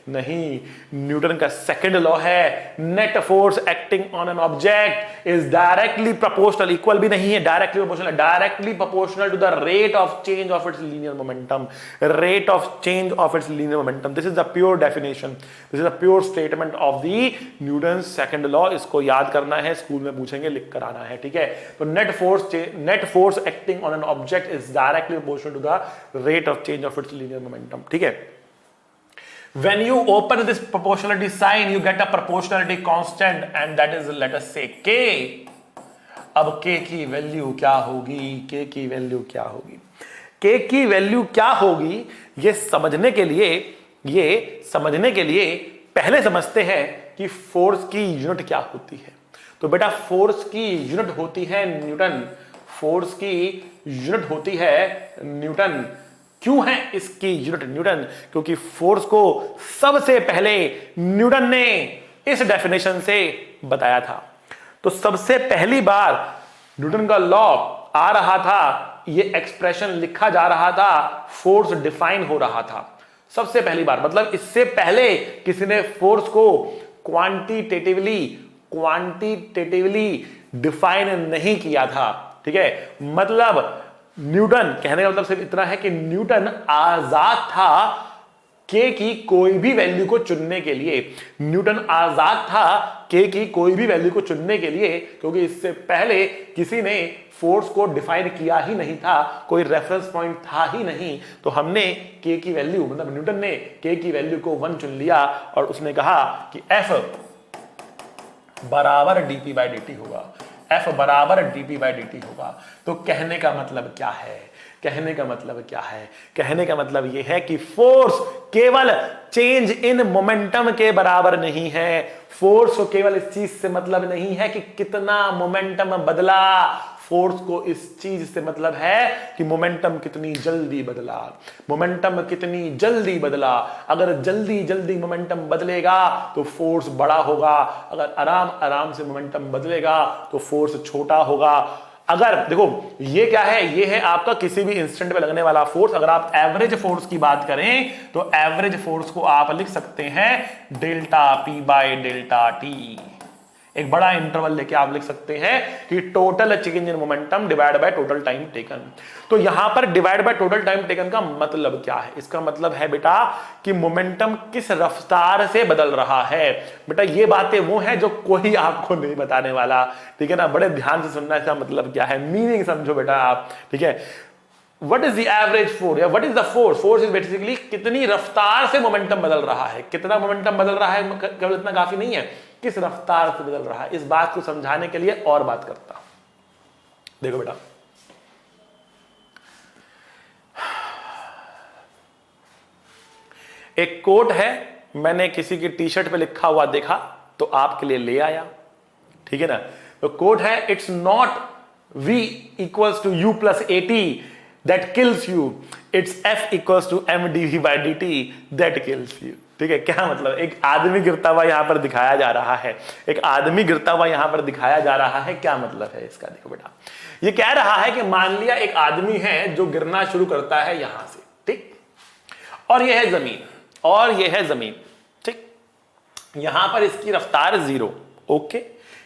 नहीं, न्यूटन का सेकंड लॉ है net force acting on an object is directly proportional, equal भी नहीं है, directly proportional to the rate of change of its linear momentum. This is the pure definition, this is the pure statement of the Newton second law. इसको याद करना है, school में पूछेंगे, लिख कर आना है। ठीक है, तो net force acting on an object is directly proportional to the rate of change of its linear momentum. ठीक है, when you open this proportionality sign you get a proportionality constant and that is, let us say, k। अब k की value क्या होगी? k की value क्या होगी ये समझने के लिए पहले समझते हैं कि फोर्स की यूनिट क्या होती है। तो बेटा, फोर्स की यूनिट होती है न्यूटन। क्यों है इसकी यूनिट न्यूटन? क्योंकि फोर्स को सबसे पहले न्यूटन ने इस डेफिनेशन से बताया था। तो सबसे पहली बार न्यूटन का लॉ आ रहा था, ये एक्सप्रेशन लिखा जा रहा था, फोर्स डिफाइन हो रहा था सबसे पहली बार। मतलब इससे पहले किसी ने फोर्स को क्वांटिटेटिवली डिफाइन नहीं किया था। ठीक है, मतलब न्यूटन, कहने का मतलब सिर्फ इतना है कि न्यूटन आजाद था के की कोई भी वैल्यू को चुनने के लिए, क्योंकि इससे पहले किसी ने फोर्स को डिफाइन किया ही नहीं था, कोई रेफरेंस पॉइंट था ही नहीं। तो हमने के की वैल्यू, मतलब न्यूटन ने के की वैल्यू को 1 चुन लिया और उसने कहा कि F बराबर dp/dt होगा। तो कहने का मतलब क्या है? कहने का मतलब यह है कि फोर्स केवल चेंज इन मोमेंटम के बराबर नहीं है। फोर्स को केवल इस चीज से मतलब नहीं है कि कितना मोमेंटम बदला, फोर्स को इस चीज से मतलब है कि मोमेंटम कितनी जल्दी बदला। अगर जल्दी मोमेंटम बदलेगा तो फोर्स बड़ा होगा, अगर आराम से मोमेंटम बदलेगा तो फोर्स छोटा होगा। अगर देखो, ये क्या है? ये है आपका किसी भी इंस्टेंट पे लगने वाला फोर्स। अगर आप एवरेज फोर्स की बात करें तो एवरेज फोर्स को आप लिख सकते हैं डेल्टा P/ΔT। एक बड़ा इंटरवल लेके आप लिख सकते हैं कि total change in momentum divide by total time taken. तो यहां पर divide by total time taken का मतलब क्या है? इसका मतलब है बेटा कि मोमेंटम किस रफ्तार से बदल रहा है। बेटा, ये बातें वो हैं जो कोई आपको नहीं बताने वाला। ठीक है ना, बड़े ध्यान से सुनना। इसका मतलब क्या है, मीनिंग समझो बेटा आप। ठीक है, What is the average force या what is the force? Force is basically कितनी रफ्तार से मोमेंटम बदल रहा है। कितना मोमेंटम बदल रहा है केवल इतना काफी नहीं है, किस रफ्तार से बदल रहा है। इस बात को समझाने के लिए और बात करता हूं। देखो बेटा, एक कोट है, मैंने किसी की टी शर्ट पे लिखा हुआ देखा तो आपके लिए ले आया। ठीक है ना, तो कोट है, it's not v equals to u plus at that kills you, it's F equals to mdv/dt that kills you। ठीक है, क्या मतलब, एक आदमी गिरता हुआ यहां पर दिखाया जा रहा है, एक आदमी गिरता हुआ यहां पर दिखाया जा रहा है, क्या मतलब है इसका? देखो बेटा, ये कह रहा है कि मान लिया एक आदमी है जो गिरना शुरू करता है यहां से, ठीक, और ये है जमीन, और ये है जमीन, ठीक, यहां पर इसकी रफ्तार 0, ओके,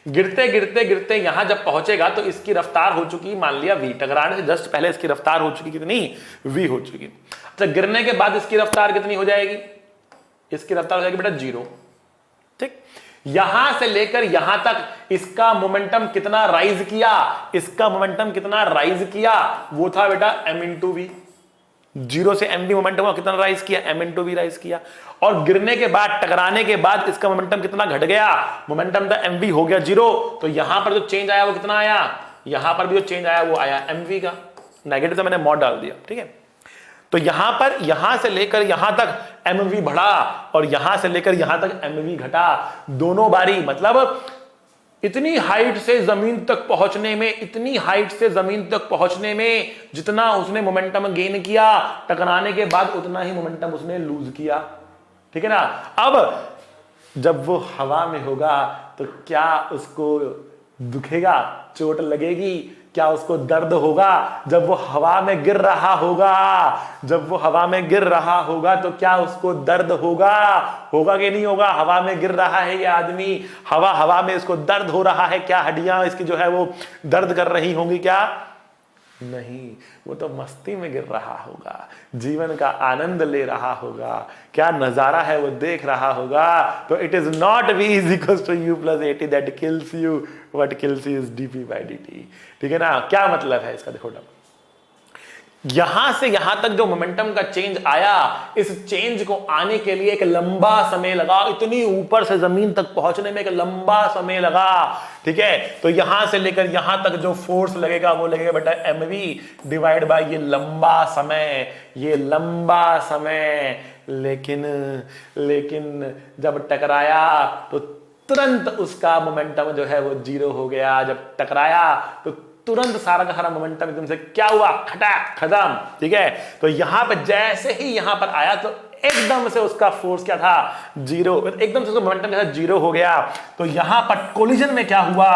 गिरते गिरते गिरते यहां जब पहुंचेगा तो इसकी रफ्तार हो चुकी मान लिया v, टकराने से जस्ट पहले इसकी रफ्तार हो चुकी कितनी? v हो चुकी। अच्छा, गिरने के बाद इसकी रफ्तार कितनी हो जाएगी? इसकी रफ्तार हो जाएगी बेटा 0, ठीक। यहां से लेकर यहां तक इसका मोमेंटम कितना राइज किया? इसका मोमेंटम कितना राइज किया? वो था बेटा m इंटू वी। 0 से mv मोमेंटम कितना राइज किया? m इंटू वी राइज किया। और गिरने के बाद, टकराने के बाद इसका मोमेंटम कितना घट गया? मोमेंटम था mv, हो गया 0। तो यहां पर जो चेंज आया वो कितना आया? यहां पर भी जो चेंज आया वो आया mv का, नेगेटिव से मैंने मॉड डाल दिया, ठीक है। तो यहां पर, यहां से लेकर यहां तक mv बढ़ा और यहां से लेकर यहां तक mv घटा, दोनों बारी, मतलब इतनी हाइट से जमीन तक पहुंचने में, इतनी हाइट से जमीन तक पहुंचने में जितना उसने मोमेंटम गेन किया, टकराने के बाद उतना ही मोमेंटम उसने लूज किया, ठीक है ना। अब जब वो हवा में होगा तो क्या उसको दुखेगा, चोट लगेगी, क्या उसको दर्द होगा? जब वो हवा में गिर रहा होगा, जब वो हवा में गिर रहा होगा तो क्या उसको दर्द होगा? होगा कि नहीं होगा? हवा में गिर रहा है ये आदमी, हवा में इसको दर्द हो रहा है, क्या हड्डियां इसकी जो है वो दर्द कर रही होंगी? क्या नहीं, वो तो मस्ती में गिर रहा होगा, जीवन का आनंद ले रहा होगा, क्या नजारा है वो देख रहा होगा। तो it is not v is equal to u plus 80 that kills you, what kills you is dp by dt, ठीक है ना। क्या मतलब है इसका? देखो, यहां से यहां तक जो मोमेंटम का चेंज आया, इस चेंज को आने के लिए एक लंबा समय लगा, इतनी ऊपर से जमीन तक पहुंचने में एक लंबा समय लगा, ठीक है। तो यहां से लेकर यहां तक जो फोर्स लगेगा वो लगेगा बेटा mv डिवाइड बाय ये लंबा समय, ये लंबा समय। लेकिन जब टकराया तो तुरंत उसका मोमेंटम जो है वो 0 हो गया। जब टकराया तो तुरंत सारा का सारा मोमेंटम एकदम से क्या हुआ? खत्म, ठीक है। तो यहां पर जैसे ही यहां पर आया तो एकदम से उसका फोर्स क्या था? 0, एकदम से उसका मोमेंटम जो है 0 हो गया। तो यहां पर कोलिजन में क्या हुआ?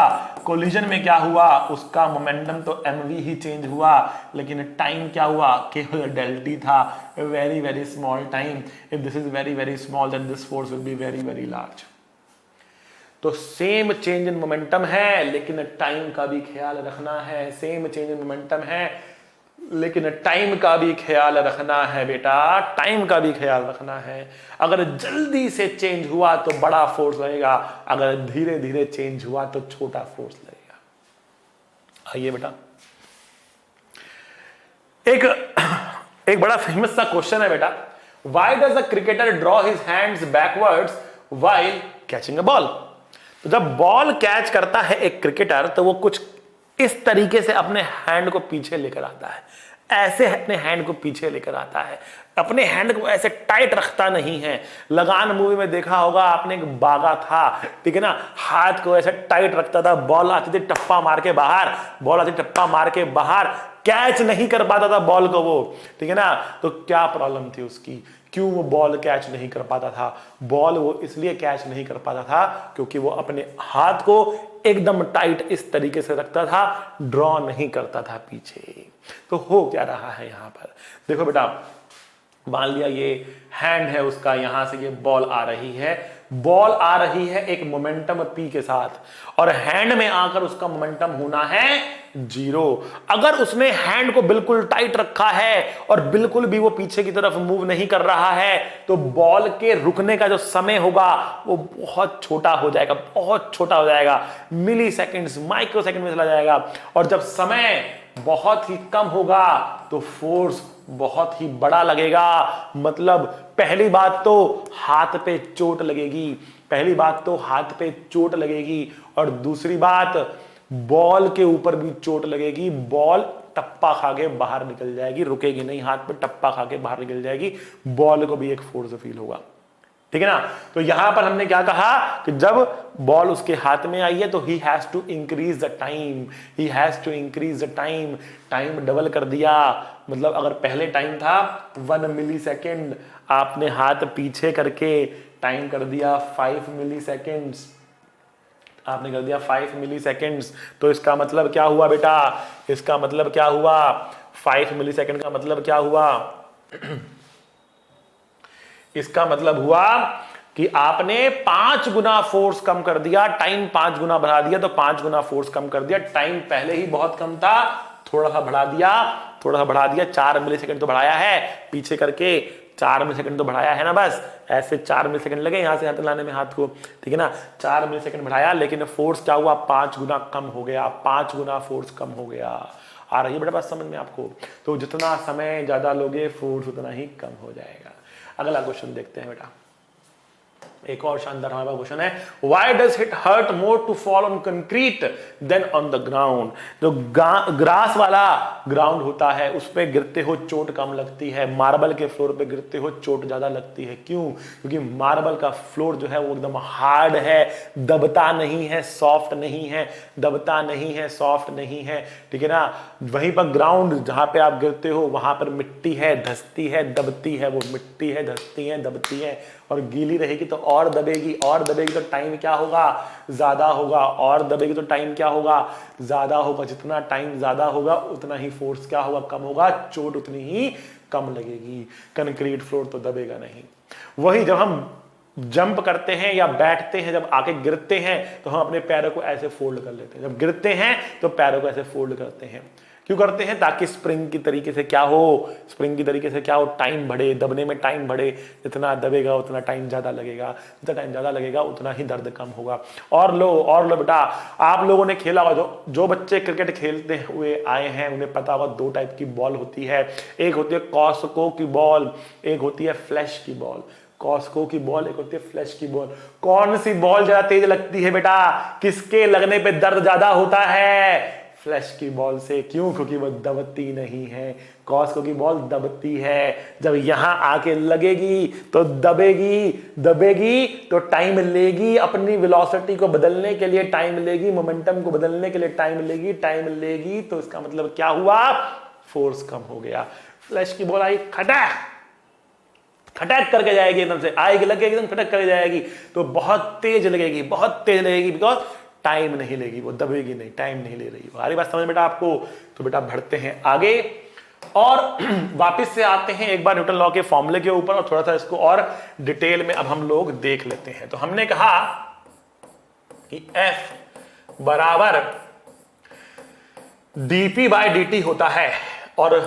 कोलिजन में क्या हुआ? उसका मोमेंटम तो mv ही चेंज हुआ, लेकिन टाइम क्या हुआ? केवल del t था, very very small time. If this is very very small then this force will be very very large. तो सेम चेंज इन मोमेंटम है, लेकिन टाइम का भी ख्याल रखना है। सेम चेंज इन मोमेंटम है, लेकिन टाइम का भी ख्याल रखना है बेटा, टाइम का भी ख्याल रखना है। अगर जल्दी से चेंज हुआ तो बड़ा फोर्स लगेगा, अगर धीरे धीरे चेंज हुआ तो छोटा फोर्स लगेगा। आइए बेटा, एक बड़ा फेमस सा क्वेश्चन है बेटा, why does a cricketer draw his hands backwards while catching a ball? तो जब बॉल कैच करता है एक क्रिकेटर तो वो कुछ इस तरीके से अपने हैंड को पीछे लेकर आता है, ऐसे अपने हैंड को पीछे लेकर आता है, अपने हैंड को ऐसे टाइट रखता नहीं है। लगान मूवी में देखा होगा आपने, एक बागा था, ठीक है ना, हाथ को ऐसे टाइट रखता था, बॉल आती थी टप्पा मार के बाहर, बॉल आती टप्पा मार के बाहर, कैच नहीं कर पाता था बॉल को वो, ठीक है ना। तो क्या प्रॉब्लम थी उसकी? क्यों वो बॉल कैच नहीं कर पाता था? बॉल वो इसलिए कैच नहीं कर पाता था क्योंकि वो अपने हाथ को एकदम टाइट इस तरीके से रखता था, ड्रॉ नहीं करता था पीछे। तो हो क्या रहा है यहां पर? देखो बेटा, मान लिया ये हैंड है उसका, यहां से ये बॉल आ रही है, बॉल आ रही है एक मोमेंटम p के साथ, और हैंड में आकर उसका मोमेंटम होना है 0। अगर उसने हैंड को बिल्कुल टाइट रखा है और बिल्कुल भी वो पीछे की तरफ मूव नहीं कर रहा है तो बॉल के रुकने का जो समय होगा वो बहुत छोटा हो जाएगा, बहुत छोटा हो जाएगा, मिली सेकेंड्स, माइक्रो सेकेंड में चला जाएगा। और जब समय बहुत ही कम होगा तो फोर्स बहुत ही बड़ा लगेगा। मतलब पहली बात तो हाथ पे चोट लगेगी, पहली बात तो हाथ पे चोट लगेगी, और दूसरी बात बॉल के ऊपर भी चोट लगेगी। बॉल टप्पा खा के बाहर निकल जाएगी, रुकेगी नहीं, हाथ पे टप्पा खा के बाहर निकल जाएगी, बॉल को भी एक फोर्स फील होगा। ठीक है ना। तो यहां पर हमने क्या कहा कि जब बॉल उसके हाथ में आई है तो he has to increase the time, he has to increase the time, time double कर दिया। मतलब अगर पहले टाइम था 1 मिली सेकेंड, आपने हाथ पीछे करके टाइम कर दिया 5 मिली सेकेंड्स, आपने कर दिया 5 मिली सेकेंड्स। तो इसका मतलब क्या हुआ बेटा, इसका मतलब क्या हुआ, 5 मिली सेकेंड का मतलब क्या हुआ इसका मतलब हुआ कि आपने 5 गुना फोर्स कम कर दिया, टाइम 5 गुना बढ़ा दिया। तो 5 गुना फोर्स कम कर दिया, टाइम पहले ही बहुत कम था, थोड़ा सा बढ़ा दिया, थोड़ा सा बढ़ा दिया, 4 मिली सेकेंड तो बढ़ाया है पीछे करके, 4 मिली सेकेंड तो बढ़ाया है ना, बस ऐसे 4 मिली सेकेंड लगे यहां से हाथ लाने में हाथ को, ठीक है ना, 4 मिली सेकेंड बढ़ाया, लेकिन फोर्स क्या हुआ, 5 गुना कम हो गया, 5 गुना फोर्स कम हो गया। आ रही है बेटा बात समझ में आपको। तो जितना समय ज्यादा लोगे फोर्स उतना ही कम हो जाएगा। अगला क्वेश्चन देखते हैं बेटा, एक और शानदार हमारे पास क्वेश्चन है, why does it hurt more to fall on concrete then on the ground. जो ग्रास वाला ग्राउंड होता है उस पे गिरते हो चोट कम लगती है, मार्बल के फ्लोर पे गिरते हो चोट ज्यादा लगती है। क्यों? क्योंकि मार्बल का फ्लोर जो है वो एकदम हार्ड है, दबता नहीं है, सॉफ्ट नहीं है, दबता नहीं है, सॉफ्ट नहीं है, ठीक है ना। वहीं पर ग्राउंड जहां पे आप गिरते हो वहां पर मिट्टी है, धसती है, दबती है, वो मिट्टी है, धसती है, दबती है, और गीली रहेगी तो और दबेगी, और दबेगी तो टाइम क्या होगा, ज्यादा होगा, और दबेगी तो टाइम क्या होगा, ज्यादा होगा। जितना टाइम ज्यादा होगा उतना ही फोर्स क्या होगा, कम होगा, चोट उतनी ही कम लगेगी। कंक्रीट फ्लोर तो दबेगा नहीं। वही जब हम जंप करते हैं या बैठते हैं, जब आके गिरते हैं तो हम अपने पैरों को ऐसे फोल्ड कर लेते हैं, जब गिरते हैं तो पैरों को ऐसे फोल्ड करते हैं। क्यों करते हैं? ताकि स्प्रिंग की तरीके से क्या हो, स्प्रिंग की तरीके से क्या हो, टाइम बढ़े, दबने में टाइम बढ़े। जितना दबेगा उतना टाइम ज्यादा लगेगा, जितना टाइम ज्यादा लगेगा उतना ही दर्द कम होगा। और लो बेटा, आप लोगों ने खेला होगा, जो बच्चे क्रिकेट खेलते हुए आए हैं उन्हें पता होगा 2 टाइप की बॉल होती है, एक होती है कॉस्को की बॉल, एक होती है फ्लैश की बॉल। कॉस्को की बॉल, एक होती है फ्लैश की बॉल। कौन सी बॉल ज्यादा तेज लगती है बेटा, किसके लगने पे दर्द ज्यादा होता है? फ्लैश की बॉल से। क्यों? क्योंकि वो दबती नहीं है। कॉस्को की बॉल दबती है, जब यहां आके लगेगी तो दबेगी तो टाइम लेगी, अपनी वेलोसिटी को बदलने के लिए टाइम लेगी, मोमेंटम को बदलने के लिए टाइम लेगी। तो इसका मतलब क्या हुआ, फोर्स कम हो गया। फ्लैश की बॉल आई, खटक करके जाएगी, एकदम से आएगी, लगेगी, एकदम खटक करके जाएगी, तो बहुत तेज लगेगी, बिकॉज टाइम नहीं लेगी, वो दबेगी नहीं, टाइम नहीं ले रही। सारी बात समझ बेटा आपको। तो बेटा बढ़ते हैं आगे और वापस से आते हैं एक बार न्यूटन लॉ के फॉर्मूले के ऊपर, और थोड़ा सा इसको और डिटेल में अब हम लोग देख लेते हैं। तो हमने कहा कि F बराबर dp बाय dt होता है और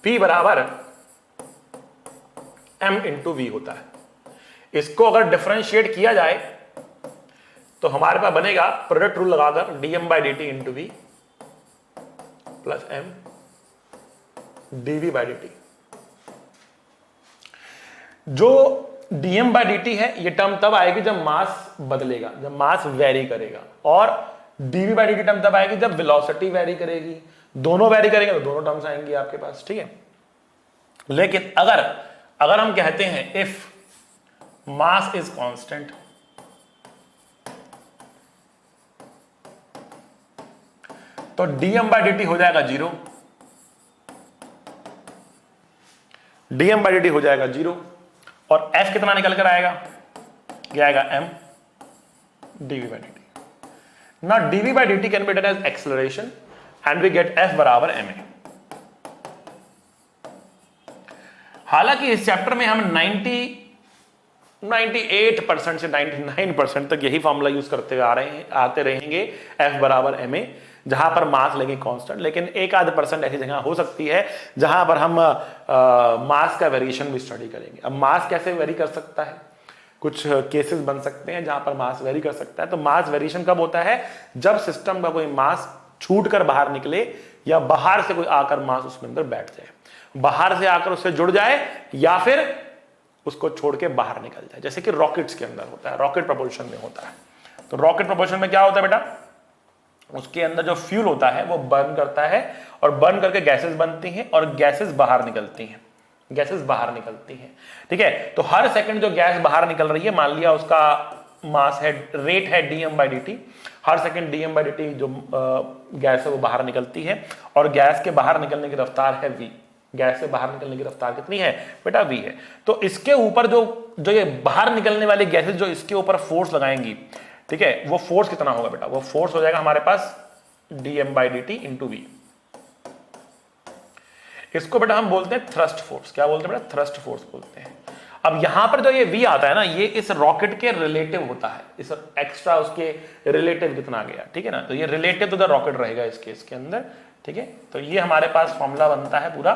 P बराबर m इंटू वी होता है। इसको अगर डिफरेंशिएट किया जाए तो हमारे पास बनेगा प्रोडक्ट रूल लगाकर dm by dt into v plus m dv by dt। जो dm बाई dt है ये टर्म तब आएगी जब मास बदलेगा, जब मास वेरी करेगा, और dv बाई dt टर्म तब आएगी जब वेलोसिटी वेरी करेगी। दोनों वेरी करेंगे तो दोनों टर्म्स आएंगी आपके पास, ठीक है। लेकिन अगर हम कहते हैं इफ मास इज कांस्टेंट, तो dm बाई dt हो जाएगा 0, dm बाई dt हो जाएगा 0, और f कितना निकल कर आएगा, क्या आएगा, m dv by dt। Now dv by dt can be written as acceleration and we get f बराबर ma। हालांकि इस चैप्टर में हम 98% से 99% तक यही फॉर्मूला यूज करते आते रहेंगे, f बराबर ma, जहां पर मास लेंगे कांस्टेंट। लेकिन एक आध % ऐसी जगह हो सकती है जहां पर हम मास का वेरिएशन भी स्टडी करेंगे। अब मास कैसे वेरी कर सकता है, कुछ केसेस बन सकते हैं जहां पर मास वेरी कर सकता है। तो मास वेरिएशन कब होता है, जब सिस्टम का कोई मास छूट कर बाहर निकले, या बाहर से कोई आकर मास उसमें अंदर बैठ जाए, बाहर से आकर उससे जुड़ जाए, या फिर उसको छोड़ के बाहर निकल जाए। जैसे कि रॉकेट्स के अंदर होता है, रॉकेट प्रपोल्शन में होता है। तो रॉकेट प्रपोल्शन में क्या होता है बेटा, उसके अंदर जो फ्यूल होता है वो बर्न करता है, और बर्न करके गैसेस बनती हैं और गैसेस बाहर निकलती हैं, गैसेस बाहर निकलती हैं। ठीक है, तो हर सेकंड जो गैस बाहर निकल रही है, मान लिया उसका मास है, रेट है dm/dt, हर सेकंड dm/dt जो गैस है वो बाहर निकलती है, और गैस के बाहर निकलने की रफ्तार है v। गैस से बाहर निकलने की रफ्तार कितनी है बेटा, v है। तो इसके ऊपर जो ये बाहर निकलने वाली गैसेस जो इसके ऊपर फोर्स लगाएंगी, ठीक है, वो फोर्स कितना होगा बेटा, वो फोर्स हो जाएगा हमारे पास dm/dt इंटू v। इसको बेटा हम बोलते हैं थ्रस्ट फोर्स। क्या बोलते हैं बेटा, थ्रस्ट फोर्स बोलते हैं। अब यहां पर जो ये v आता है ना, ये इस रॉकेट के रिलेटिव होता है, इस एक्स्ट्रा उसके रिलेटिव कितना गया, ठीक है ना, तो ये रिलेटिव टू द रॉकेट रहेगा इस केस के अंदर। ठीक है, तो ये हमारे पास फॉर्मूला बनता है पूरा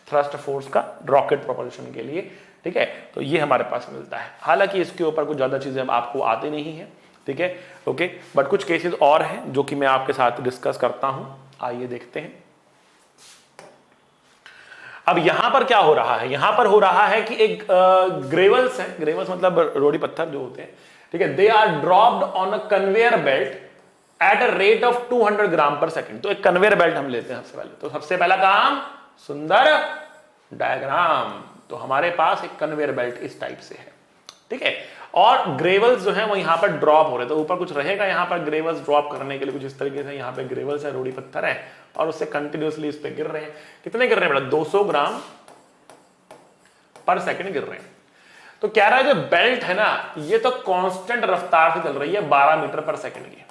थ्रस्ट फोर्स का रॉकेट प्रोपल्शन के लिए। ठीक है, तो ये हमारे पास मिलता है। हालांकि इसके ऊपर कुछ ज्यादा चीजें आपको आती नहीं है, ठीक है, ओके, बट कुछ केसेस और हैं जो कि मैं आपके साथ डिस्कस करता हूं। आइए देखते हैं। अब यहां पर क्या हो रहा है, यहां पर हो रहा है कि एक ग्रेवल्स है, ग्रेवल्स मतलब रोड़ी पत्थर जो होते हैं, ठीक है, they are dropped on a conveyor belt at a rate of 200 gram per second. तो एक कन्वेयर बेल्ट हम लेते हैं सबसे पहले। तो सबसे पहला काम, सुंदर डायग्राम। तो हमारे पास एक कन्वेयर बेल्ट इस टाइप से है, ठीक है, और ग्रेवल्स जो है वो यहां पर ड्रॉप हो रहे हैं। तो ऊपर कुछ रहेगा यहां पर ग्रेवल्स ड्रॉप करने के लिए, कुछ इस तरीके से यहां पे ग्रेवल्स है, रोड़ी पत्थर है, और उससे कंटिन्यूअसली इस पे गिर रहे हैं। कितने गिर रहे हैं बेटा, 200 ग्राम पर सेकंड गिर रहे हैं। तो कह रहा है जो बेल्ट है ना, ये तो कांस्टेंट रफ्तार से चल रही है 12 मीटर पर सेकंड की,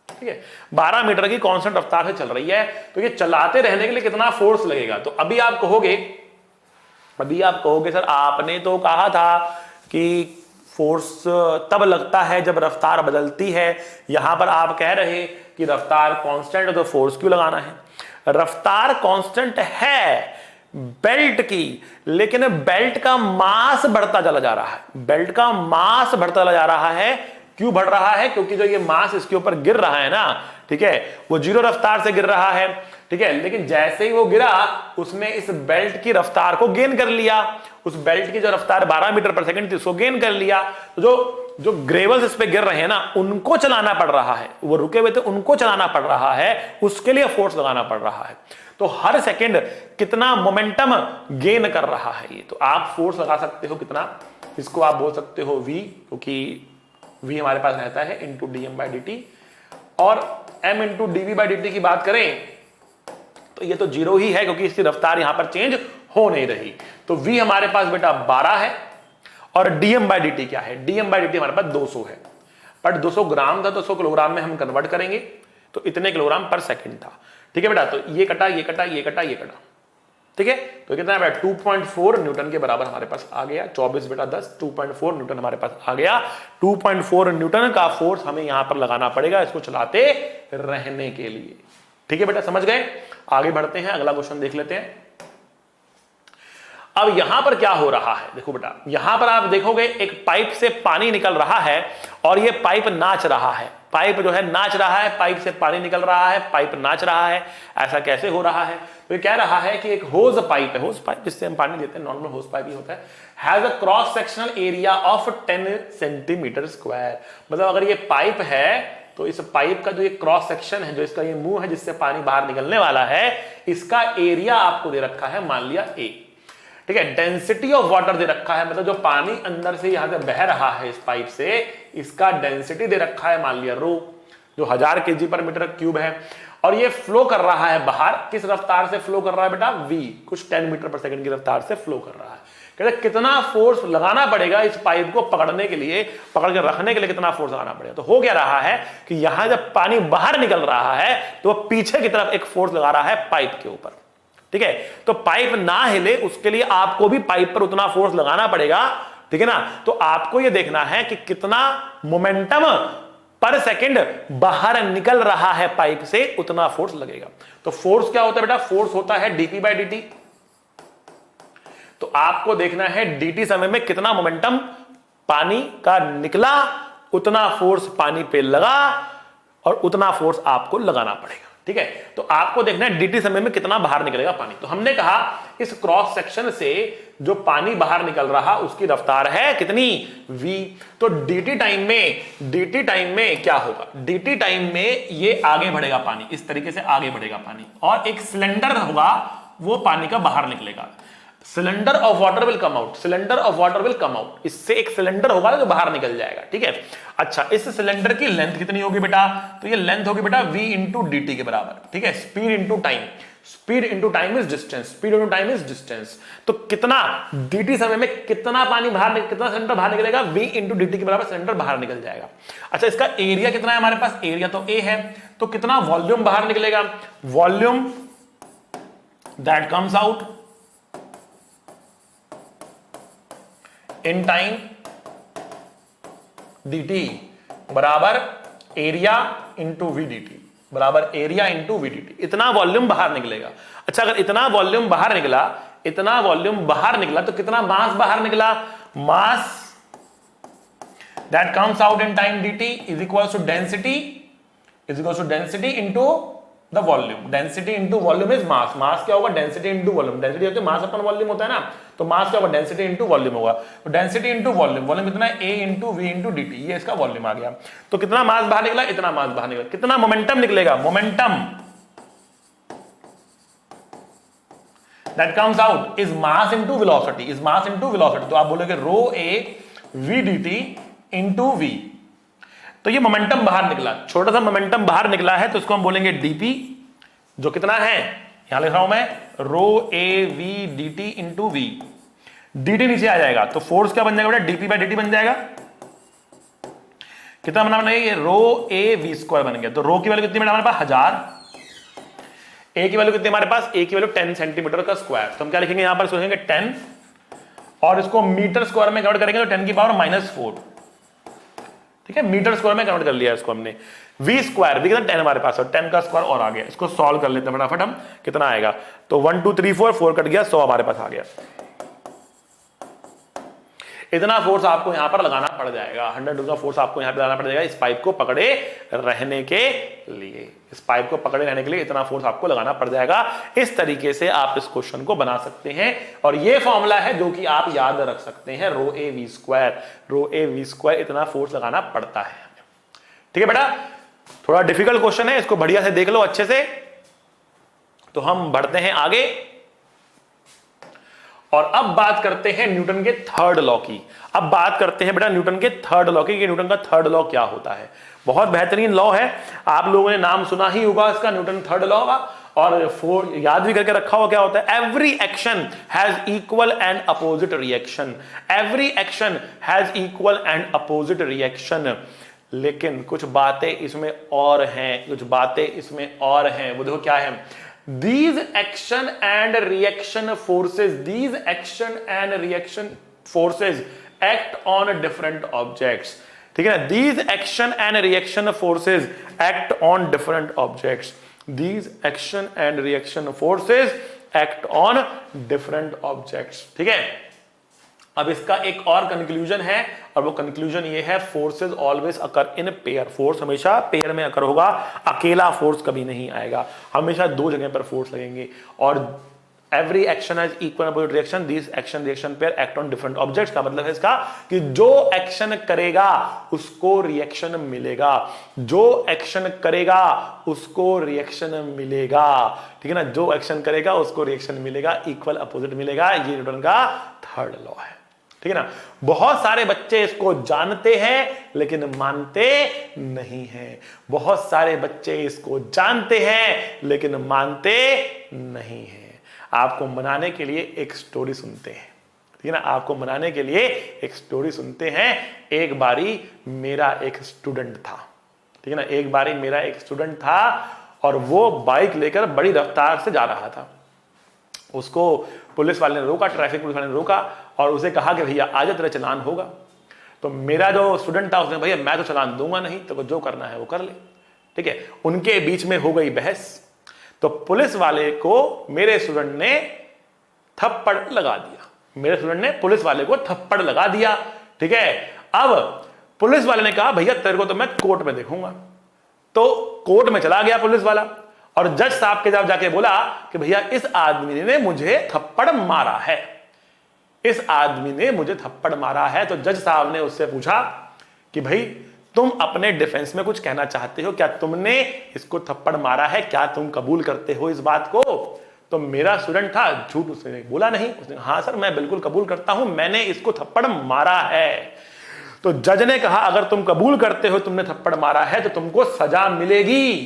ठीक है, 12 मीटर की कांस्टेंट रफ्तार से चल रही है। तो ये चलाते रहने के लिए कितना फोर्स लगेगा। तो अभी आप कहोगे सर आपने तो कहा था कि फोर्स तब लगता है जब रफ्तार बदलती है, यहां पर आप कह रहे कि रफ्तार कांस्टेंट है तो फोर्स क्यों लगाना है। रफ्तार कांस्टेंट है बेल्ट की, लेकिन बेल्ट का मास बढ़ता चला जा रहा है, बेल्ट का मास बढ़ता चला जा रहा है। क्यों बढ़ रहा है, क्योंकि जो ये मास इसके ऊपर गिर रहा है ना, ठीक है, वो जीरो रफ्तार से गिर रहा है, ठीक है, लेकिन जैसे ही वो गिरा उसने इस बेल्ट की रफ्तार को गेन कर लिया। उस बेल्ट की जो रफ्तार 12 मीटर पर सेकंड थी उसको गेन कर लिया। तो जो ग्रेवल्स इस पे गिर रहे हैं ना, उनको चलाना पड़ रहा है, वो रुके हुए थे उनको चलाना पड़ रहा है, उसके लिए फोर्स लगाना पड़ रहा है। तो हर सेकंड कितना मोमेंटम गेन कर रहा है ये, तो आप फोर्स लगा सकते हो कितना, इसको आप बोल सकते हो v, क्योंकि v हमारे पास रहता है इंटू dm/dt, और m इंटू dv/dt की बात करें तो ये तो जीरो ही है, क्योंकि इसकी रफ्तार यहां पर चेंज हो नहीं रही। तो v हमारे पास बेटा 12 है, और dm/dt क्या है, dm/dt हमारे पास 200 है, बट 200 ग्राम था तो 100 किलोग्राम में हम कन्वर्ट करेंगे, तो इतने किलोग्राम पर सेकंड था। ठीक है बेटा, तो ये कटा, ये कटा, ये कटा, ये कटा, ठीक है, तो कितना है बेटा 2.4 न्यूटन के बराबर हमारे पास आ गया। 24 बेटा 10, 2.4 न्यूटन हमारे पास आ गया। 2.4 न्यूटन का फोर्स हमें यहां पर लगाना पड़ेगा इसको चलाते रहने के लिए। ठीक है बेटा, समझ गए। आगे बढ़ते हैं, अगला क्वेश्चन देख लेते हैं। अब यहां पर क्या हो रहा है, देखो बेटा, यहां पर आप देखोगे एक पाइप से पानी निकल रहा है, और ये पाइप नाच रहा है, पाइप जो है नाच रहा है, पाइप से पानी निकल रहा है, पाइप नाच रहा है। ऐसा कैसे हो रहा है, तो ये कह रहा है कि एक होज पाइप है, होज पाइप जिससे हम पानी देते हैं, नॉर्मल होज पाइप ही होता है, has a cross sectional area of 10 centimetre square. मतलब अगर ये पाइप है तो इस पाइप का जो ये क्रॉस सेक्शन है, जो इसका ये मुंह है जिससे पानी बाहर निकलने वाला है, इसका एरिया आपको दे रखा है, मान लिया A, ठीक है, डेंसिटी ऑफ वाटर दे रखा है, मतलब जो पानी अंदर से यहां से बह रहा है इस पाइप से, इसका डेंसिटी दे रखा है, मान लिया रो, जो 1000 kg पर मीटर क्यूब है, और ये फ्लो कर रहा है बाहर। किस रफ्तार से फ्लो कर रहा है बेटा, v, कुछ 10 मीटर पर सेकंड की रफ्तार से फ्लो कर रहा है। कहते कितना फोर्स लगाना पड़ेगा इस पाइप को पकड़ने के लिए, पकड़ के रखने के लिए कितना फोर्स लगाना पड़ेगा। तो हो क्या रहा है कि यहां जब पानी बाहर निकल रहा है तो पीछे की तरफ एक फोर्स लगा रहा है पाइप के ऊपर, ठीक है, तो पाइप ना हिले उसके लिए आपको भी पाइप पर उतना फोर्स लगाना पड़ेगा, ठीक है ना। तो आपको यह देखना है कि कितना मोमेंटम पर सेकंड बाहर निकल रहा है पाइप से, उतना फोर्स लगेगा। तो फोर्स क्या होता है बेटा, फोर्स होता है dp/dt। तो आपको देखना है dt समय में कितना मोमेंटम पानी का निकला, उतना फोर्स पानी पे लगा, और उतना फोर्स आपको लगाना पड़ेगा, ठीक है। तो आपको देखना है dt समय में कितना बाहर निकलेगा पानी। तो हमने कहा इस क्रॉस सेक्शन से जो पानी बाहर निकल रहा उसकी रफ्तार है कितनी, v। तो dt टाइम में क्या होगा, dt टाइम में ये आगे बढ़ेगा पानी, इस तरीके से आगे बढ़ेगा पानी, और एक सिलेंडर होगा वो पानी का बाहर निकलेगा। Cylinder of water will come out, cylinder of water will come out, इससे एक सिलेंडर होगा जो बाहर निकल जाएगा, ठीक है। अच्छा, इस सिलेंडर की लेंथ कितनी होगी बेटा, तो ये लेंथ होगी बेटा v इंटू डी टी के बराबर, ठीक है। Speed into time, speed into time is distance, speed into time is distance. तो कितना dt समय में कितना पानी बाहर, कितना सिलेंडर बाहर निकलेगा, v इंटू डी टी के बराबर सिलेंडर बाहर निकल जाएगा। अच्छा, इसका एरिया कितना है हमारे पास, एरिया तो a है, तो कितना वॉल्यूम बाहर निकलेगा, volume that comes out in time dt बराबर area into V D T, बराबर area into V D T, इतना वॉल्यूम बाहर निकलेगा। अच्छा, अगर इतना वॉल्यूम बाहर निकला, इतना वॉल्यूम बाहर निकला, तो कितना मास बाहर निकला, mass that comes out in time dt is equal to density, is equal to density into the volume, density into volume is mass, mass क्या होगा, डेंसिटी इंटू वॉल्यूम, डेंसिटी होती है मास अपन वॉल्यूम होता है ना, तो मास क्या होगा, डेंसिटी इंटू वॉल्यूम होगा, तो डेंसिटी इंटू वॉल्यूम, वॉल्यूम कितना है, a into v into d t, ये इसका वॉल्यूम आ गया। तो कितना मास बाहर निकला, इतना मास बाहर निकला, कितना मोमेंटम निकलेगा, momentum that comes out is mass into velocity, is mass into velocity, तो आप बोलोगे rho A V D T into V, तो ये मोमेंटम बाहर निकला, छोटा सा मोमेंटम बाहर निकला है, तो इसको हम बोलेंगे डीपी, जो कितना है, यहां लिख रहा हूं मैं, rho A V D T into V, D T नीचे आ जाएगा, तो फोर्स क्या बन जाएगा बेटा, डीपी बाई डी टी बन जाएगा, कितना बना बनाइए, ये रो ए वी स्क्वायर बन गया। तो रो की वैल्यू कितनी बेटा हमारे पास 1000, ए की वैल्यू कितनी हमारे पास, ए की वैल्यू 10 सेंटीमीटर का स्क्वायर, तो हम क्या लिखेंगे यहां पर, सोचेंगे 10 और इसको मीटर स्क्वायर में कन्वर्ट करेंगे तो 10 की पावर -4, ठीक है, मीटर स्क्वायर में कन्वर्ट कर लिया इसको हमने, वी स्क्वायर भी कितना 10 हमारे पास, और 10 का स्क्वायर और आ गया, इसको सॉल्व कर लेते हैं फटाफट हम, कितना आएगा, तो 1 2 3 4 4 कट गया, 100 हमारे पास आ गया। इतना फोर्स आपको यहां पर लगाना पड़ जाएगा, 100 न्यूटन का फोर्स आपको यहां पर लगाना पड़ जाएगा इस पाइप को पकड़े रहने के लिए, इस पाइप को पकड़े रहने के लिए इतना फोर्स आपको लगाना पड़ जाएगा। इस तरीके से आप इस क्वेश्चन को बना सकते हैं, और ये फॉर्मूला है जो कि आप याद रख सकते हैं, rho A V square, rho A V square, इतना फोर्स लगाना पड़ता है, ठीक है बेटा। थोड़ा डिफिकल्ट क्वेश्चन है, इसको बढ़िया से देख लो अच्छे से। तो हम बढ़ते हैं आगे, और अब बात करते हैं न्यूटन के थर्ड लॉ की। अब बात करते हैं बेटा न्यूटन के थर्ड लॉ की, कि न्यूटन का थर्ड लॉ क्या होता है। बहुत बेहतरीन लॉ है, आप लोगों ने नाम सुना ही होगा इसका, न्यूटन थर्ड लॉ का, और याद भी करके रखा हुआ क्या होता है, every action has equal and opposite reaction, every action has equal and opposite reaction. लेकिन कुछ बातें इसमें और हैं, कुछ बातें इसमें और हैं, वो देखो क्या है, these action and reaction forces, these action and reaction forces act on different objects, ठीक है ना, these action and reaction forces act on different objects, these action and reaction forces act on different objects, ठीक है। अब इसका एक और conclusion है, और वो कंक्लूजन ये है, forces always occur in pair, force हमेशा पेयर में अकर होगा, अकेला फोर्स कभी नहीं आएगा, हमेशा दो जगह पर फोर्स लगेंगे। और every action has equal opposite reaction, this action reaction pair act on different objects, का मतलब है इसका कि जो एक्शन करेगा उसको रिएक्शन मिलेगा, जो एक्शन करेगा उसको रिएक्शन मिलेगा, ठीक है ना, जो एक्शन करेगा उसको रिएक्शन मिलेगा, इक्वल अपोजिट मिलेगा, ये न्यूटन का थर्ड लॉ है, ठीक है ना। बहुत सारे बच्चे इसको जानते हैं लेकिन मानते नहीं हैं, बहुत सारे बच्चे इसको जानते हैं लेकिन मानते नहीं हैं। आपको मनाने के लिए एक स्टोरी सुनते हैं, ठीक है ना, आपको मनाने के लिए एक स्टोरी सुनते हैं। एक बारी मेरा एक स्टूडेंट था, ठीक है ना, एक बारी मेरा एक स्टूडेंट था, और वो बाइक लेकर बड़ी रफ्तार से जा रहा था। उसको पुलिस वाले ने रोका, ट्रैफिक पुलिस वाले ने रोका, और उसे कहा कि भैया आजा तेरा चालान होगा। तो मेरा जो स्टूडेंट था उसने, भैया मैं तो चालान दूंगा नहीं, तो जो करना है वो कर ले, ठीक है। उनके बीच में हो गई बहस, तो पुलिस वाले को मेरे स्टूडेंट ने थप्पड़ लगा दिया, मेरे स्टूडेंट ने पुलिस वाले को थप्पड़ लगा दिया, ठीक है। अब पुलिस वाले ने कहा भैया तेरे को तो मैं कोर्ट में देखूंगा, तो कोर्ट में चला गया पुलिस वाला, और जज साहब के जब जाके बोला कि भैया इस आदमी ने मुझे थप्पड़ मारा है, इस आदमी ने मुझे थप्पड़ मारा है। तो जज साहब ने उससे पूछा कि भाई तुम अपने डिफेंस में कुछ कहना चाहते हो क्या, तुमने इसको थप्पड़ मारा है, क्या तुम कबूल करते हो इस बात को। तो मेरा स्टूडेंट था, झूठ उसने बोला नहीं। उसने हाँ सर मैं बिल्कुल कबूल करता हूं, मैंने इसको थप्पड़ मारा है। तो जज ने कहा अगर तुम कबूल करते हो तुमने थप्पड़ मारा है तो तुमको सजा मिलेगी,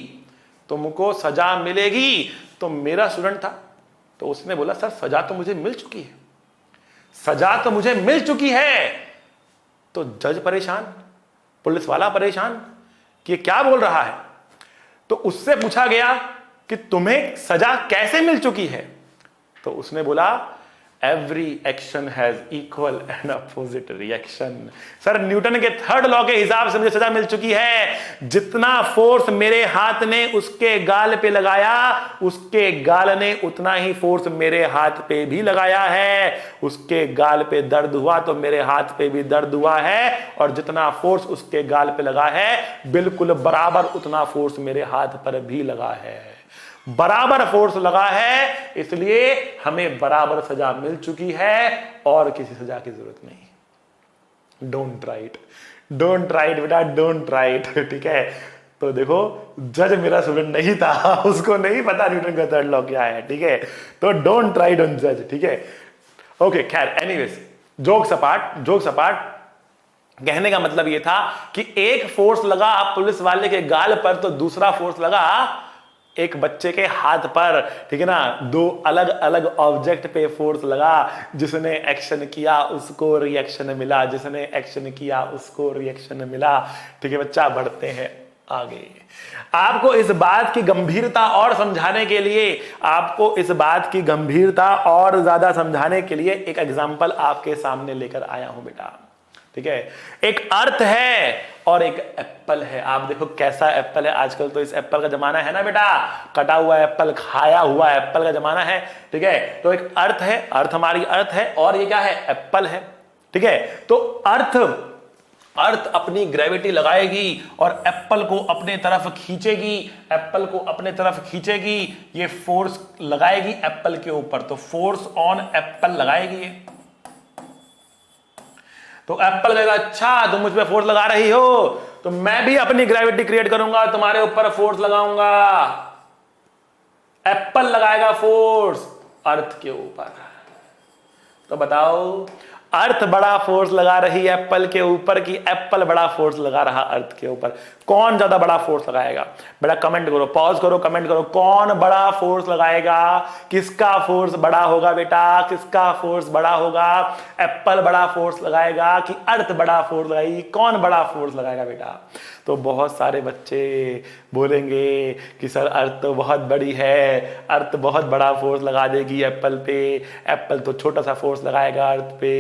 तुमको सजा मिलेगी। तो मेरा स्टूडेंट था, तो उसने बोला सर सजा तो मुझे मिल चुकी है, सजा तो मुझे मिल चुकी है। तो जज परेशान, पुलिस वाला परेशान कि ये क्या बोल रहा है। तो उससे पूछा गया कि तुम्हें सजा कैसे मिल चुकी है। तो उसने बोला every action has equal and opposite reaction. Sir Newton के थर्ड लॉ के हिसाब से मुझे सजा मिल चुकी है। जितना फोर्स मेरे हाथ ने उसके गाल पे लगाया, उसके गाल ने उतना ही फोर्स मेरे हाथ पे भी लगाया है। उसके गाल पे दर्द हुआ तो मेरे हाथ पे भी दर्द हुआ है, और जितना फोर्स उसके गाल पे लगा है बिल्कुल बराबर उतना फोर्स मेरे हाथ पर भी लगा है। बराबर फोर्स लगा है, इसलिए हमें बराबर सजा मिल चुकी है और किसी सजा की जरूरत नहीं। Don't try it, don't try it बेटा, डोंट ट्राई इट। ठीक है, तो देखो जज मेरा स्टूडेंट नहीं था, उसको नहीं पता न्यूटन का थर्ड लॉ क्या है। ठीक है, तो डोंट ट्राई इट ऑन जज। ठीक है, ओके खैर anyways, jokes apart, jokes apart, कहने का मतलब यह था कि एक फोर्स लगा पुलिस वाले के गाल पर तो दूसरा फोर्स लगा एक बच्चे के हाथ पर। ठीक है ना, दो अलग अलग ऑब्जेक्ट पे फोर्स लगा, जिसने एक्शन किया उसको रिएक्शन मिला, जिसने एक्शन किया उसको रिएक्शन मिला। ठीक है बच्चा, बढ़ते हैं आगे। आपको इस बात की गंभीरता और समझाने के लिए, आपको इस बात की गंभीरता और ज्यादा समझाने के लिए एक एग्जांपल आपके सामने लेकर आया हूं बेटा। ठीक है, एक अर्थ है और एक एप्पल है। आप देखो कैसा एप्पल है, आजकल तो इस एप्पल का जमाना है ना बेटा, कटा हुआ एप्पल, खाया हुआ एप्पल का जमाना है। ठीक है, तो एक अर्थ है, अर्थ हमारी अर्थ है, और ये क्या है, एप्पल है। ठीक है, तो अर्थ अपनी ग्रेविटी लगाएगी और एप्पल को अपने तरफ खींचेगी, एप्पल को अपने तरफ खींचेगी, ये फोर्स लगाएगी एप्पल के ऊपर, तो फोर्स ऑन एप्पल लगाएगी। तो एप्पल कहेगा अच्छा तुम मुझ पे फोर्स लगा रही हो तो मैं भी अपनी ग्रेविटी क्रिएट करूंगा, तुम्हारे ऊपर फोर्स लगाऊंगा। एप्पल लगाएगा फोर्स अर्थ के ऊपर। तो बताओ अर्थ बड़ा फोर्स लगा रही है एप्पल के ऊपर कि एप्पल बड़ा फोर्स लगा रहा अर्थ के ऊपर? कौन ज्यादा बड़ा फोर्स लगाएगा? बेटा कमेंट करो, पॉज करो, कमेंट करो, कौन बड़ा फोर्स लगाएगा? किसका फोर्स बड़ा होगा बेटा? किसका फोर्स बड़ा होगा? एप्पल बड़ा फोर्स लगाएगा कि अर्थ बड़ा फोर्स लगाएगी? कौन बड़ा फोर्स लगाएगा बेटा? तो बहुत सारे बच्चे बोलेंगे कि सर अर्थ तो बहुत बड़ी है, अर्थ बहुत बड़ा फोर्स लगा देगी एप्पल पे, एप्पल तो छोटा सा फोर्स लगाएगा अर्थ पे।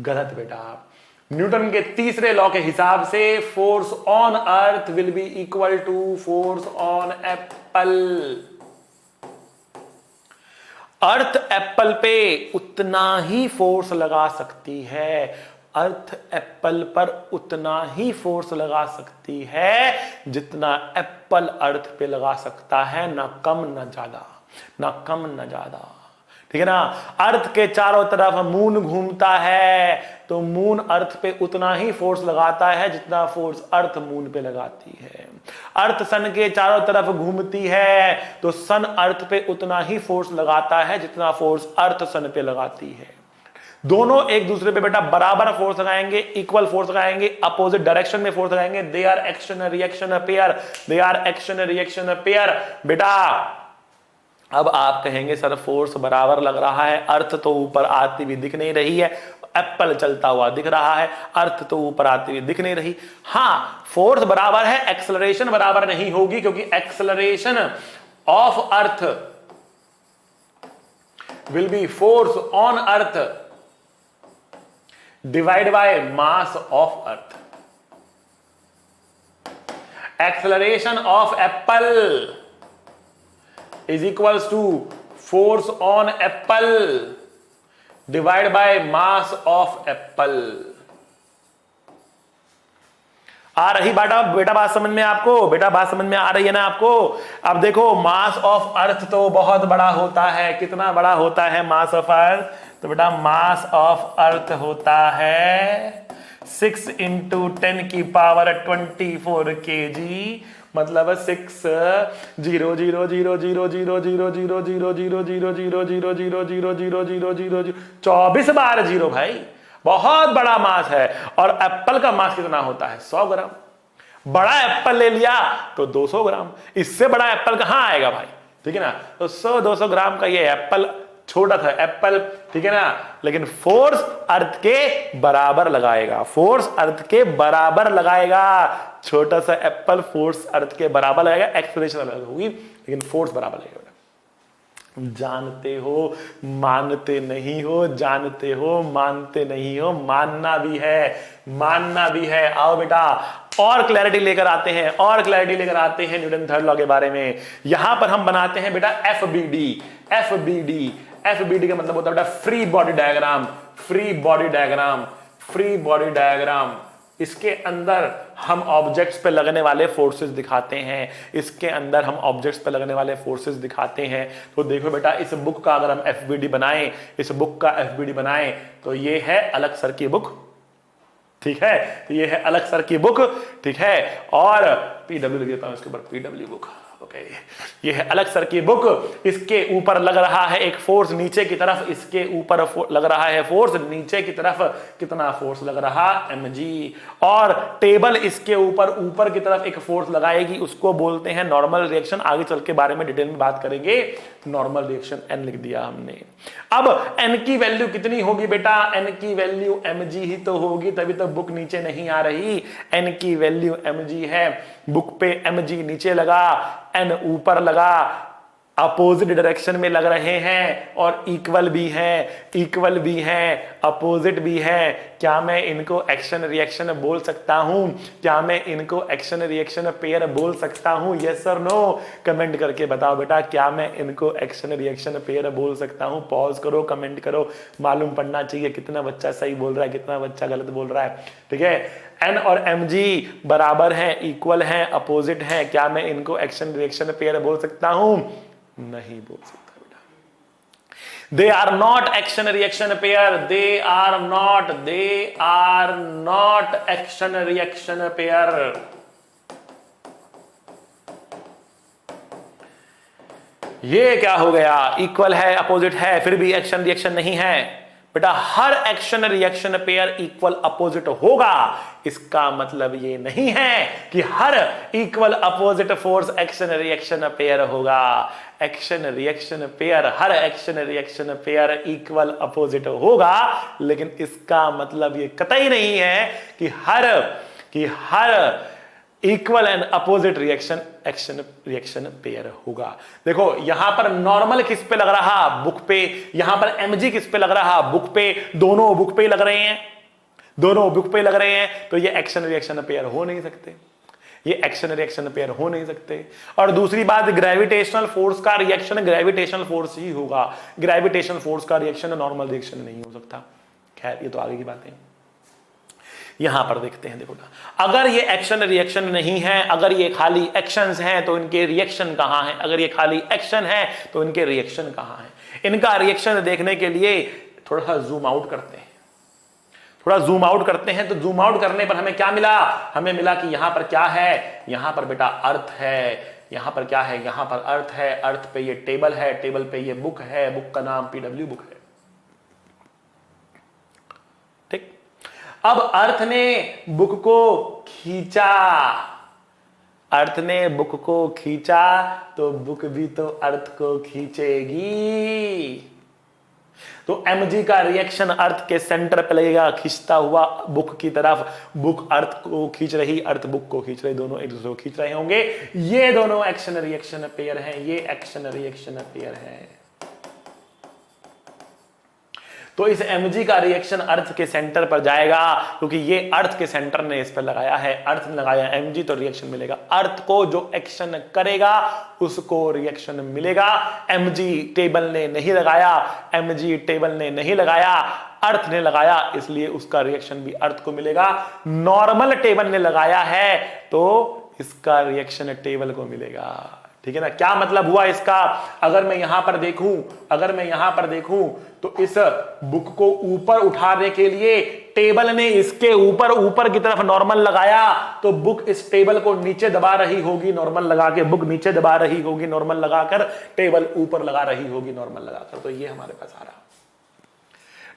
गलत बेटा। न्यूटन के तीसरे लॉ के हिसाब से force on earth will be equal to force on apple. Earth apple पे उतना ही फोर्स लगा सकती है, अर्थ एप्पल पर उतना ही फोर्स लगा सकती है जितना एप्पल अर्थ पे लगा सकता है, ना कम ना ज्यादा, ना कम ना ज्यादा। ठीक है ना, अर्थ के चारों तरफ मून घूमता है तो मून अर्थ पे उतना ही फोर्स लगाता है जितना फोर्स अर्थ मून पे लगाती है। अर्थ सन के चारों तरफ घूमती है तो सन अर्थ पे उतना ही फोर्स लगाता है जितना फोर्स अर्थ सन पे लगाती है। दोनों एक दूसरे पे बेटा बराबर फोर्स लगाएंगे, इक्वल फोर्स लगाएंगे, अपोजिट डायरेक्शन में फोर्स लगाएंगे। They are action reaction pair, they are action reaction pair. बेटा अब आप कहेंगे सर फोर्स बराबर लग रहा है, अर्थ तो ऊपर आती हुई दिख नहीं रही है, एप्पल चलता हुआ दिख रहा है, अर्थ तो ऊपर आती हुई दिख नहीं रही। हाँ फोर्स बराबर है, एक्सेलरेशन बराबर नहीं होगी, क्योंकि acceleration of earth will B force on earth divide by mass of earth. Acceleration of Apple is equals to force on apple divided by mass of apple। आ रही बेटा बात समझ में आपको? बेटा बात समझ में आ रही है ना आपको? अब देखो मास ऑफ अर्थ तो बहुत बड़ा होता है। कितना बड़ा होता है मास ऑफ अर्थ? तो बेटा मास ऑफ अर्थ होता है 6 इंटू 10 की पावर 24 kg, मतलब 6 0 0 0 0 0 0 0 0 0 0 0 0 0 0 0 0 0 24 बार जीरो भाई, बहुत बड़ा मास है। और एप्पल का मास कितना होता है? 100 ग्राम। बड़ा एप्पल ले लिया तो 200 ग्राम, इससे बड़ा एप्पल कहां आएगा भाई, ठीक है ना। तो 100-200 ग्राम का ये एप्पल, छोटा था एप्पल, ठीक है ना, लेकिन फोर्स अर्थ के बराबर लगाएगा, फोर्स अर्थ के बराबर लगाएगा। छोटा सा एप्पल फोर्स अर्थ के बराबर लगाएगा, एक्सप्रेशन अलग होगी लेकिन फोर्स बराबर लगेगा। जानते हो मानते नहीं हो, जानते हो मानते नहीं हो, मानना भी है, मानना भी है। आओ बेटा और क्लैरिटी लेकर आते हैं, और क्लैरिटी लेकर आते हैं न्यूटन थर्ड लॉ के बारे में। यहां पर हम बनाते हैं बेटा एफबीडी। एफबीडी, एफबीडी का मतलब होता है बेटा free body diagram, free body diagram, free body diagram. इसके अंदर हम ऑब्जेक्ट्स पे लगने वाले फोर्सेस दिखाते हैं, इसके अंदर हम ऑब्जेक्ट्स पे लगने वाले फोर्सेस दिखाते हैं। तो देखो बेटा, इस बुक का अगर हम एफबीडी बनाएं, इस बुक का एफबीडी बनाएं, तो ये है अलग सर की बुक, ठीक है, तो ये है अलग सर की बुक, ठीक है, और पीडब्ल्यू लिख देता हूं इसके ऊपर, पीडब्ल्यू बुक, ओके। ये है अलग सर की बुक, इसके ऊपर लग रहा है एक फोर्स नीचे की तरफ, इसके ऊपर लग रहा है फोर्स नीचे की तरफ, कितना फोर्स लग रहा? mg। और टेबल इसके ऊपर की तरफ एक फोर्स लगाएगी, उसको बोलते हैं नॉर्मल रिएक्शन। आगे चल के बारे में डिटेल में बात करेंगे। नॉर्मल रिएक्शन n लिख दिया हमने। अब n की वैल्यू कितनी होगी बेटा? n की वैल्यू mg ही तो होगी, तभी तो बुक नीचे नहीं आ रही। n की वैल्यू mg है, बुक पे mg नीचे लगा, n ऊपर लगा, अपोजिट डायरेक्शन में लग रहे हैं और इक्वल भी हैं, इक्वल भी हैं, अपोजिट भी है। क्या मैं इनको एक्शन रिएक्शन बोल सकता हूं? क्या मैं इनको एक्शन रिएक्शन पेयर बोल सकता हूं? यस और नो कमेंट करके बताओ बेटा, क्या मैं इनको एक्शन रिएक्शन पेयर बोल सकता हूं? पॉज करो, कमेंट करो, मालूम पड़ना चाहिए कितना बच्चा सही बोल रहा है, कितना बच्चा गलत बोल रहा है, ठीक है। n और mg बराबर हैं, इक्वल हैं, अपोजिट हैं, क्या मैं इनको एक्शन रिएक्शन पेयर बोल सकता हूं? नहीं बोल सकता बेटा। They are not action reaction pair, they are not action reaction pair. ये क्या हो गया? इक्वल है, अपोजिट है, फिर भी एक्शन रिएक्शन नहीं है बेटा। हर action reaction pair equal opposite होगा, इसका मतलब ये नहीं है कि हर equal opposite force action reaction pair होगा। एक्शन रिएक्शन पेयर, हर action reaction pair equal opposite होगा, लेकिन इसका मतलब ये कतई नहीं है कि हर equal and opposite reaction action reaction pair होगा। देखो यहां पर नॉर्मल किस पे लग रहा? बुक पे। यहां पर mg किस पे लग रहा? बुक पे। दोनों बुक पे लग रहे हैं, दोनों बुक पे लग रहे हैं, तो ये एक्शन रिएक्शन पेयर हो नहीं सकते, ये एक्शन रिएक्शन पेयर हो नहीं सकते। और दूसरी बात, ग्रेविटेशनल फोर्स का रिएक्शन ग्रेविटेशनल फोर्स ही होगा, ग्रेविटेशनल फोर्स का रिएक्शन नॉर्मल रिएक्शन नहीं हो सकता। खैर ये तो आगे की बातें। यहां पर देखते हैं, देखो अगर ये एक्शन रिएक्शन नहीं है, अगर ये खाली एक्शंस हैं तो इनके रिएक्शन कहां है? अगर ये खाली एक्शन है तो इनके रिएक्शन कहां है? इनका रिएक्शन देखने के लिए थोड़ा सा जूम आउट करते हैं, थोड़ा जूम आउट करते हैं। तो जूम आउट करने पर हमें क्या मिला? हमें मिला कि यहां पर क्या है? यहां पर बेटा अर्थ है। यहां पर क्या है? यहां पर अर्थ है, अर्थ पे ये टेबल है, टेबल पे ये बुक है, बुक का नाम पीडब्ल्यू बुक है। अब अर्थ ने बुक को खींचा, अर्थ ने बुक को खींचा तो बुक भी तो अर्थ को खींचेगी। तो mg का रिएक्शन अर्थ के सेंटर पे लगेगा, खींचता हुआ बुक की तरफ। बुक अर्थ को खींच रही, अर्थ बुक को खींच रही, दोनों एक दूसरे को खींच रहे होंगे। ये दोनों एक्शन रिएक्शन पेयर हैं, ये एक्शन रिएक्शन पेयर है। तो इस mg का रिएक्शन अर्थ के सेंटर पर जाएगा, क्योंकि ये अर्थ के सेंटर ने इस पर लगाया है, अर्थ ने लगाया mg, तो रिएक्शन मिलेगा। अर्थ को जो एक्शन करेगा उसको रिएक्शन मिलेगा। mg टेबल ने नहीं लगाया, mg टेबल ने नहीं लगाया, अर्थ ने लगाया, इसलिए उसका रिएक्शन भी अर्थ को मिलेगा। नॉर्मल टेबल ने लगाया है तो इसका रिएक्शन टेबल को मिलेगा। ठीक है ना? क्या मतलब हुआ इसका? अगर मैं यहां पर देखूं, अगर मैं यहां पर देखूं तो इस बुक को ऊपर उठाने के लिए टेबल ने इसके ऊपर की तरफ नॉर्मल लगाया, तो बुक इस टेबल को नीचे दबा रही होगी, नॉर्मल लगा के बुक नीचे दबा रही होगी, नॉर्मल लगाकर टेबल ऊपर लगा रही होगी, नॉर्मल लगाकर। तो ये हमारे पास आ रहा,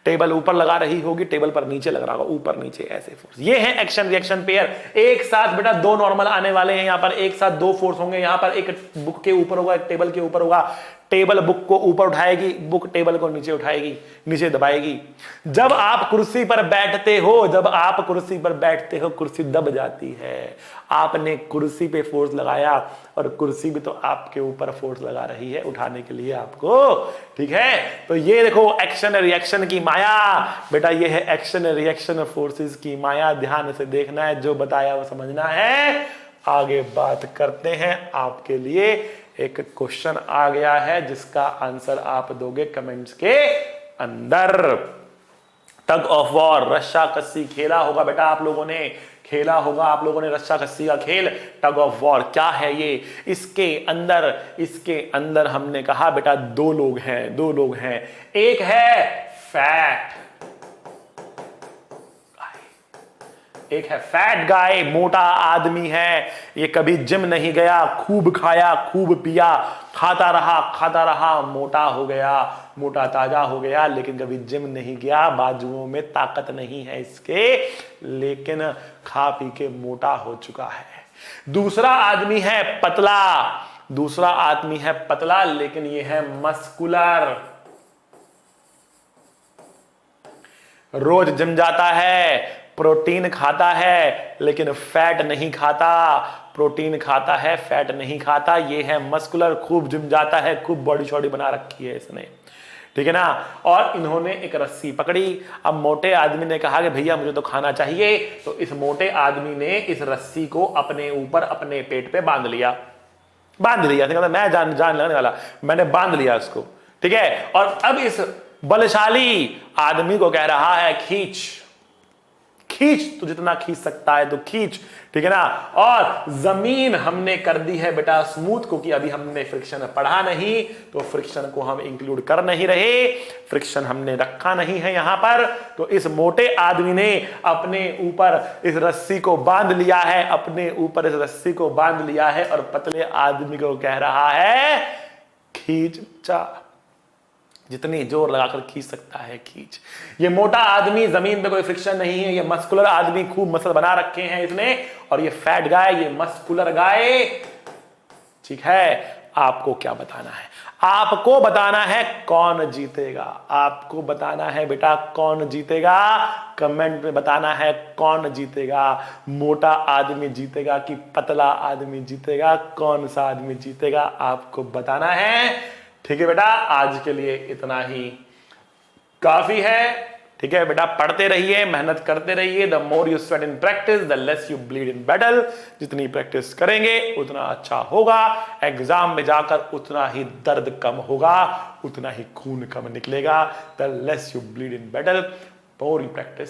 टेबल ऊपर लगा रही होगी, टेबल पर नीचे लग रहा होगा, ऊपर नीचे ऐसे फोर्स। ये है एक्शन रिएक्शन पेयर। एक साथ बेटा दो नॉर्मल आने वाले हैं, यहां पर एक साथ दो फोर्स होंगे, यहां पर एक बुक के ऊपर होगा, एक टेबल के ऊपर होगा। टेबल बुक को ऊपर उठाएगी, बुक टेबल को नीचे उठाएगी, नीचे दबाएगी। जब आप कुर्सी पर बैठते हो, जब आप कुर्सी पर बैठते हो, कुर्सी दब जाती है। आपने कुर्सी पे फोर्स लगाया और कुर्सी भी तो आपके ऊपर फोर्स लगा रही है उठाने के लिए आपको, ठीक है। तो ये देखो एक्शन रिएक्शन की माया बेटा, ये है एक्शन रिएक्शन फोर्सेस की माया। ध्यान से देखना है, जो बताया वो समझना है। आगे बात करते हैं। आपके लिए एक क्वेश्चन आ गया है जिसका आंसर आप दोगे कमेंट्स के अंदर। टग ऑफ वॉर, रस्सा कस्सी खेला होगा बेटा आप लोगों ने, खेला होगा आप लोगों ने रस्सा कस्सी का खेल। टग ऑफ वॉर क्या है ये? इसके अंदर हमने कहा बेटा दो लोग हैं। एक है फैट, एक है फैट गाय, मोटा आदमी है। ये कभी जिम नहीं गया, खूब खाया, खूब पिया, खाता रहा, मोटा हो गया, मोटा ताजा हो गया, लेकिन कभी जिम नहीं गया, बाजुओं में ताकत नहीं है इसके, लेकिन खा पी के मोटा हो चुका है। दूसरा आदमी है पतला, लेकिन ये है मस्कुलर, रोज जिम जाता है, प्रोटीन खाता है, लेकिन फैट नहीं खाता। प्रोटीन खाता है, फैट नहीं खाता। ये है मस्कुलर, खूब जिम जाता है, खूब बॉडी शॉडी बना रखी है इसने, ठीक है ना। और इन्होंने एक रस्सी पकड़ी। अब मोटे आदमी ने कहा कि भैया मुझे तो खाना चाहिए, तो इस मोटे आदमी ने इस रस्सी को अपने ऊपर अपने पेट पे बांध लिया। मैं जान लगने वाला, मैंने बांध लिया इसको, ठीक है। और अब इस बलशाली आदमी को कह रहा है खींच, तू जितना खींच सकता है तो खींच, ठीक है ना। और जमीन हमने कर दी है बेटा स्मूथ, क्योंकि अभी हमने फ्रिक्शन पढ़ा नहीं, तो फ्रिक्शन को हम इंक्लूड कर नहीं रहे, फ्रिक्शन हमने रखा नहीं है यहां पर। तो इस मोटे आदमी ने अपने ऊपर इस रस्सी को बांध लिया है, और पतले आदमी को कह रहा है खींच जा, जितनी जोर लगाकर खींच सकता है खींच। ये मोटा आदमी, जमीन पे कोई फ्रिक्शन नहीं है, ये मस्कुलर आदमी, खूब मसल बना रखे हैं इसने, और ये फैट गाय, ये मस्कुलर गाय, ठीक है। आपको क्या बताना है? आपको बताना है कौन जीतेगा, आपको बताना है बेटा कौन जीतेगा। कमेंट में बताना है कौन जीतेगा, मोटा आदमी जीतेगा कि पतला आदमी जीतेगा, कौन सा आदमी जीतेगा, आपको बताना है, ठीक है बेटा। आज के लिए इतना ही काफी है, ठीक है बेटा। पढ़ते रहिए, मेहनत करते रहिए। The more you sweat in practice the less you bleed in battle. जितनी प्रैक्टिस करेंगे उतना अच्छा होगा, एग्जाम में जाकर उतना ही दर्द कम होगा, उतना ही खून कम निकलेगा। The less you bleed in battle, more you practice.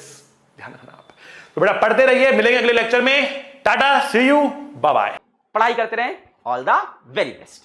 ध्यान रखना आप। तो बेटा पढ़ते रहिए, मिलेंगे अगले लेक्चर में। टाटा, सी यू, बाय बाय। पढ़ाई करते रहें, ऑल द वेरी बेस्ट।